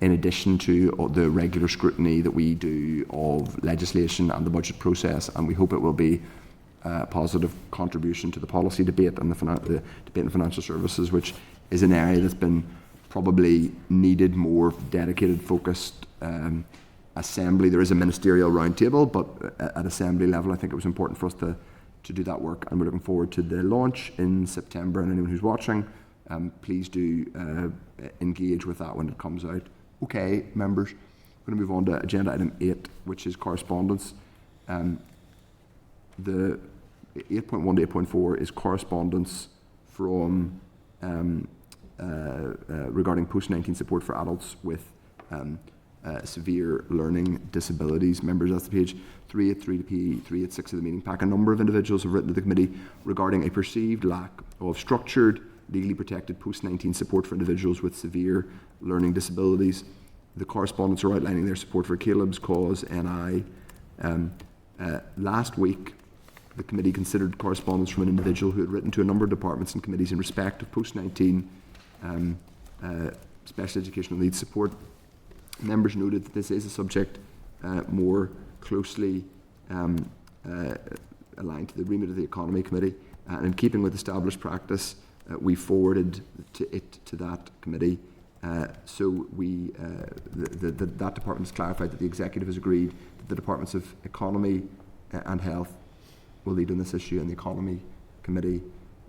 in addition to the regular scrutiny that we do of legislation and the budget process, and we hope it will be a positive contribution to the policy debate and the debate in financial services, which is an area that's been probably needed more dedicated, focused assembly. There is a ministerial roundtable, but at assembly level, I think it was important for us to do that work, and we're looking forward to the launch in September. And anyone who's watching, please do engage with that when it comes out. Okay, members, we're going to move on to agenda item 8, which is correspondence. The 8.1 to 8.4 is correspondence from regarding post-19 support for adults with severe learning disabilities. Members, that's the page 383 to P386 of the meeting pack. A number of individuals have written to the committee regarding a perceived lack of structured, legally protected post-19 support for individuals with severe learning disabilities. The correspondents are outlining their support for Caleb's Cause NI. Last week, the committee considered correspondence from an individual who had written to a number of departments and committees in respect of post-19 special educational needs support. Members noted that this is a subject more closely aligned to the remit of the Economy Committee, and in keeping with established practice, we forwarded to that committee. So that department has clarified that the executive has agreed that the departments of Economy and Health will lead on this issue, and the Economy Committee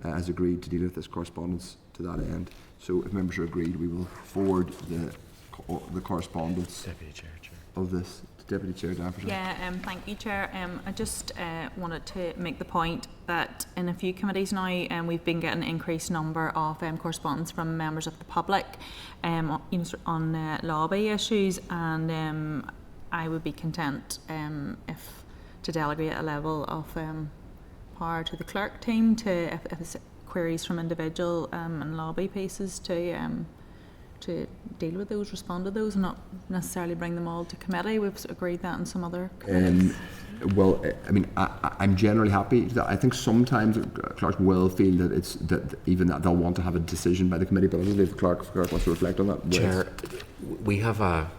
has agreed to deal with this correspondence to that end. So if members are agreed, we will forward the correspondence Deputy Chair. of this to Deputy Chair Danforth. Yeah, thank you, Chair. I just wanted to make the point that in a few committees now, we've been getting an increased number of correspondence from members of the public on lobby issues, and I would be content if to delegate a level of power to the clerk team to if it's queries from individual and lobby pieces to deal with those, respond to those, and not necessarily bring them all to committee. We've agreed that in some other committees. Well, I mean, I'm generally happy. I think sometimes clerks will feel that it's that even that they'll want to have a decision by the committee, but I think if the clerk wants to reflect on that. Chair, we have a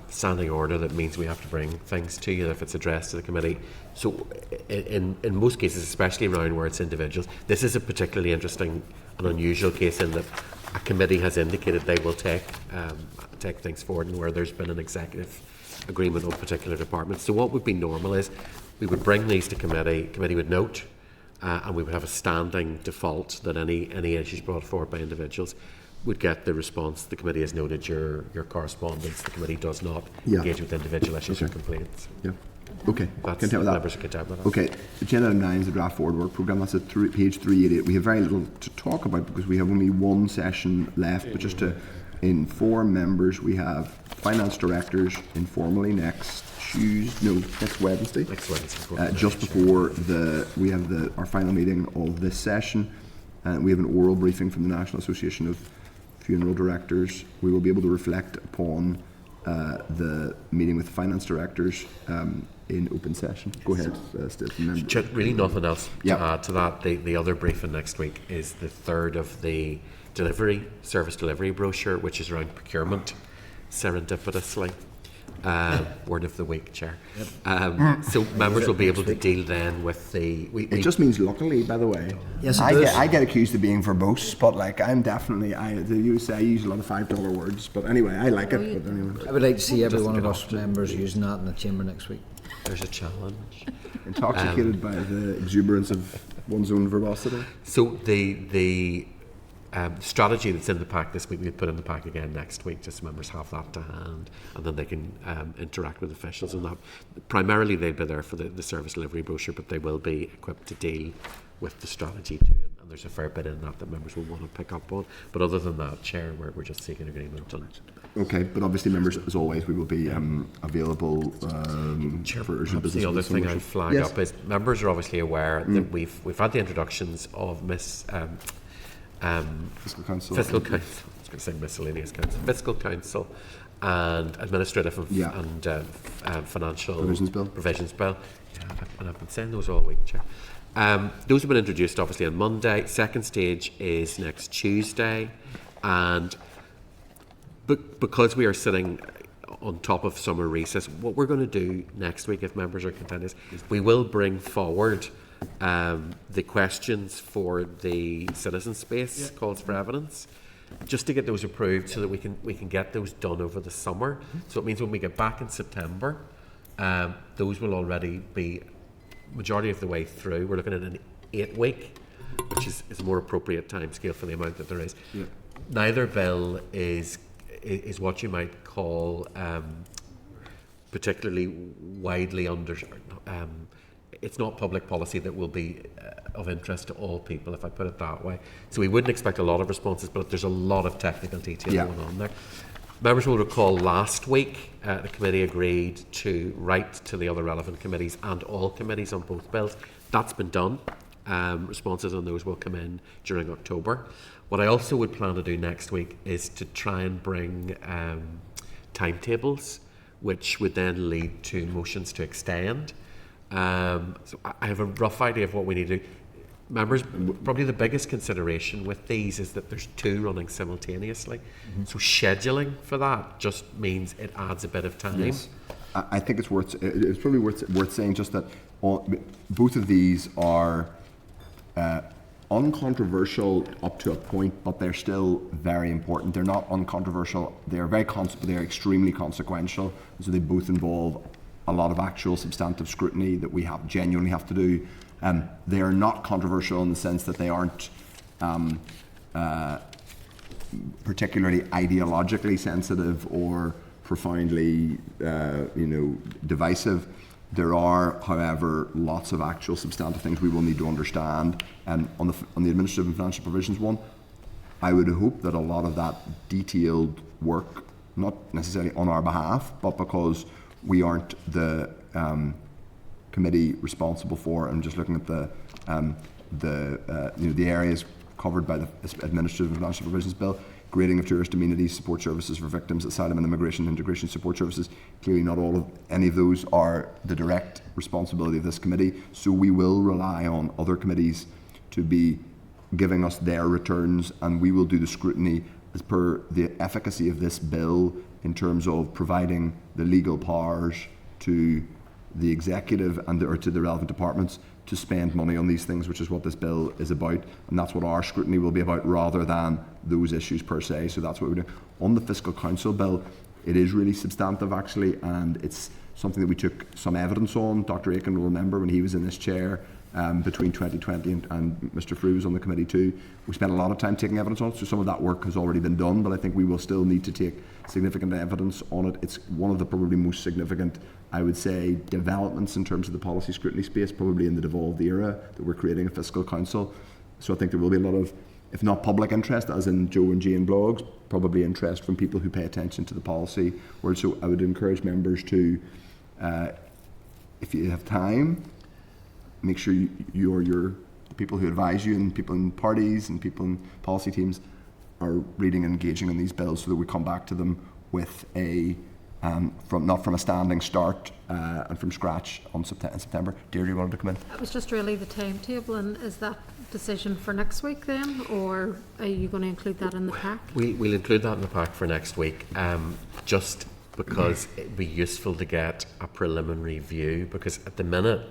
standing order that means we have to bring things to you if it's addressed to the committee. So in most cases, especially around where it's individuals, this is a particularly interesting and unusual case in that a committee has indicated they will take things forward, and where there's been an executive agreement on particular departments. So what would be normal is we would bring these to committee would note, and we would have a standing default that any issues brought forward by individuals would get the response. The committee has noted your correspondence. The committee does not engage with individual issues or complaints. Yeah. Okay. That's content with that. Members are content with that. Okay. Agenda item 9 is the draft forward work programme. That's at page 388. We have very little to talk about because we have only one session left. But just to inform members, we have finance directors informally next Wednesday. Next Wednesday. Just before we have our final meeting of this session. We have an oral briefing from the National Association of Funeral Directors. We will be able to reflect upon the meeting with the finance directors in open session. Go ahead, Steve. Really nothing else to add to that. The other briefing next week is the third of the service delivery brochure, which is around procurement, serendipitously. Word of the week, Chair. So members will be able to deal then with the... It just means luckily, by the way. Yes, I get accused of being verbose, but like I'm definitely... you say I use a lot of $5 words, but anyway, I like it. But anyway. I would like to see every one of us members using that in the chamber next week. There's a challenge. Intoxicated by the exuberance of one's own verbosity. So the strategy that's in the pack this week, we put in the pack again next week, just so members have that to hand, and then they can interact with officials on that. Primarily they'll be there for the service delivery brochure, but they will be equipped to deal with the strategy too, and there's a fair bit in that members will want to pick up on. But other than that, Chair, we're just seeking agreement on it. Okay, but obviously members, as always, we will be available Chair, for urgent business. The other thing I'd flag up is members are obviously aware that we've had the introductions of Fiscal Council. I was going to say miscellaneous council. Fiscal Council and administrative and financial provisions bill. Yeah, and I've been saying those all week, Chair. Those have been introduced obviously on Monday. Second stage is next Tuesday, and because we are sitting on top of summer recess, what we're going to do next week, if members are content, is we will bring forward the questions for the citizen space calls for evidence, just to get those approved so that we can get those done over the summer. So it means when we get back in September, those will already be majority of the way through. We're looking at an 8-week, which is a more appropriate time scale for the amount that there is. Yeah. Neither bill is what you might call particularly widely it's not public policy that will be of interest to all people, if I put it that way. So we wouldn't expect a lot of responses, but there's a lot of technical detail going on there. Members will recall last week the committee agreed to write to the other relevant committees and all committees on both bills. That's been done. Responses on those will come in during October. What I also would plan to do next week is to try and bring timetables, which would then lead to motions to extend. So I have a rough idea of what we need to do. Members, probably the biggest consideration with these is that there's 2 running simultaneously. So scheduling for that just means it adds a bit of time. Yes. I think it's probably worth saying just that both of these are uncontroversial up to a point, but they're still very important. They're not uncontroversial. They're they're extremely consequential. So they both involve a lot of actual substantive scrutiny that we genuinely have to do. They are not controversial in the sense that they aren't particularly ideologically sensitive or profoundly, divisive. There are, however, lots of actual substantive things we will need to understand. And on the administrative and financial provisions one, I would hope that a lot of that detailed work, not necessarily on our behalf, but because we aren't the committee responsible for, and just looking at the areas covered by the administrative and financial provisions bill, grading of tourist amenities, support services for victims, asylum and immigration integration support services. Clearly not any of those are the direct responsibility of this committee, so we will rely on other committees to be giving us their returns, and we will do the scrutiny as per the efficacy of this bill in terms of providing the legal powers to the executive or to the relevant departments to spend money on these things, which is what this bill is about, and that's what our scrutiny will be about rather than those issues per se. So that's what we're doing. On the Fiscal Council bill, it is really substantive actually, and it's something that we took some evidence on. Dr. Aiken will remember when he was in this chair between 2020 and Mr. Frew was on the committee too. We spent a lot of time taking evidence on it, so some of that work has already been done, but I think we will still need to take significant evidence on it. It's one of the probably most significant, I would say, developments in terms of the policy scrutiny space, probably in the devolved era, that we're creating a fiscal council. So I think there will be a lot of, if not public interest, as in Joe and Jane blogs, probably interest from people who pay attention to the policy world. So I would encourage members to, if you have time, make sure you or your people who advise you and people in parties and people in policy teams are reading and engaging in these bills so that we come back to them with not from a standing start and from scratch in September. Deirdre, you wanted to come in? It was just really the timetable, and is that decision for next week then, or are you going to include that in the pack? We'll include that in the pack for next week, just because it'd be useful to get a preliminary view, because at the minute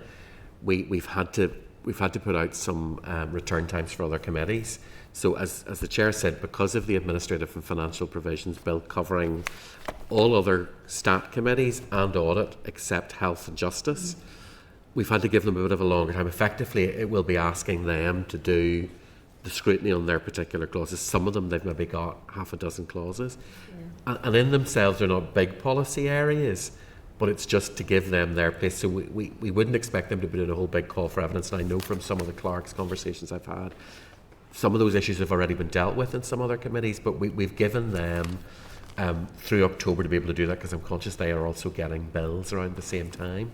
we've had to put out some return times for other committees. So as the chair said, because of the administrative and financial provisions bill covering all other stat committees and audit except health and justice, we've had to give them a bit of a longer time. Effectively, it will be asking them to do the scrutiny on their particular clauses. Some of them, they've maybe got half a dozen clauses. Yeah. And in themselves, they're not big policy areas, but it's just to give them their place. So we wouldn't expect them to be doing a whole big call for evidence. And I know from some of the clerks' conversations I've had, some of those issues have already been dealt with in some other committees, but we've given them through October to be able to do that, because I'm conscious they are also getting bills around the same time.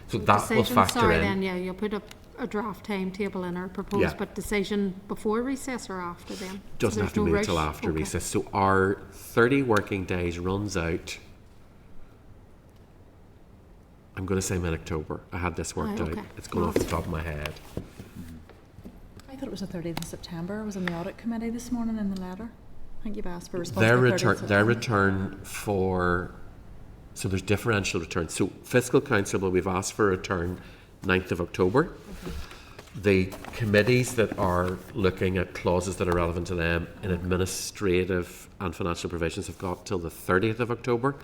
So that will factor in. Then, yeah, you'll put a draft timetable in or proposed, but decision before recess or after then? Doesn't have to be until after recess. So our 30 working days runs out, I'm going to say mid-October. I had this worked out. It's gone off the top of my head. I thought it was the 30th of September. I was in the audit committee this morning in the letter. think you've asked for a response. Their by 30th return, September. their return for, so there's differential returns. So Fiscal Council, well, we've asked for a return 9th of October. The committees that are looking at clauses that are relevant to them in administrative and financial provisions have got till the 30th of October.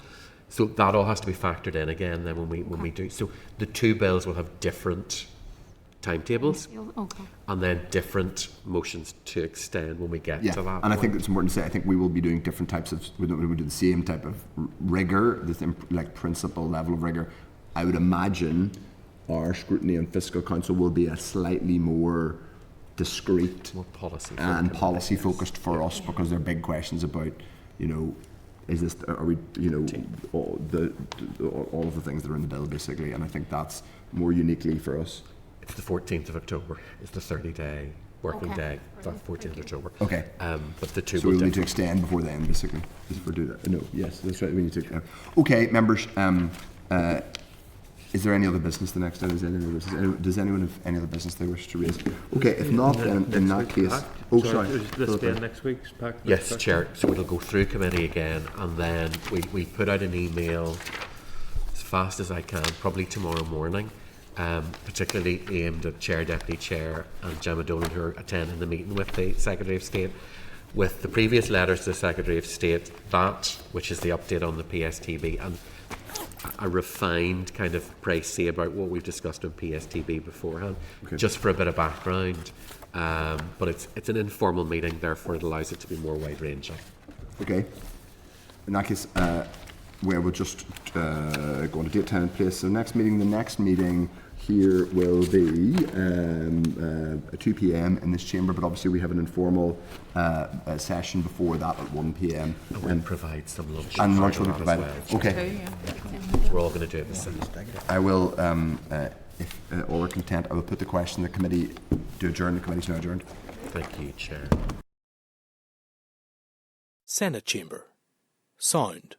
So that all has to be factored in again then when we do. So the two bills will have different timetables Okay. and then different motions to extend when we get Yeah, to that. and I think point. it's important to say, I think we will be doing different types of, we don't do the same type of rigour, the same, like principal level of rigour. I would imagine our scrutiny on Fiscal Council will be a slightly more discreet more policy and policy focused for us, because there are big questions about, you know, is this, are we, you know, all of the things that are in the bill basically, and I think that's more uniquely for us. It's the 14th of October. It's the 30-day working Okay. day. The 14th of October. Okay. But the two So will we'll need to differ. extend before then, basically, if we do that. No, yes, that's right. We need to. Okay, members. Is there any other business the next time? Does anyone have any other business they wish to raise? Okay, if not, then in that case. Oh, sorry. Is this Philip, being next week's pack? Yes, Chair. So it'll go through committee again, and then we put out an email as fast as I can, probably tomorrow morning, particularly aimed at Chair, Deputy Chair, and Gemma Dolan, who are attending the meeting with the Secretary of State, with the previous letters to the Secretary of State, that which is the update on the PSTB, and a refined kind of précis about what we've discussed on PSTB beforehand, just for a bit of background. But it's an informal meeting, therefore it allows it to be more wide-ranging. Okay. In that case, we'll just go on to date, time, and place. So the next meeting here will be 2 p.m. in this chamber, but obviously we have an informal session before that at 1 p.m. And we'll provide some lunch. And lunch for will be that as provided. well. Okay. We're all going to do it the same. I will, if all are content, I will put the question to the committee to adjourn. The committee's now adjourned. Thank you, Chair. Senate Chamber. Sound.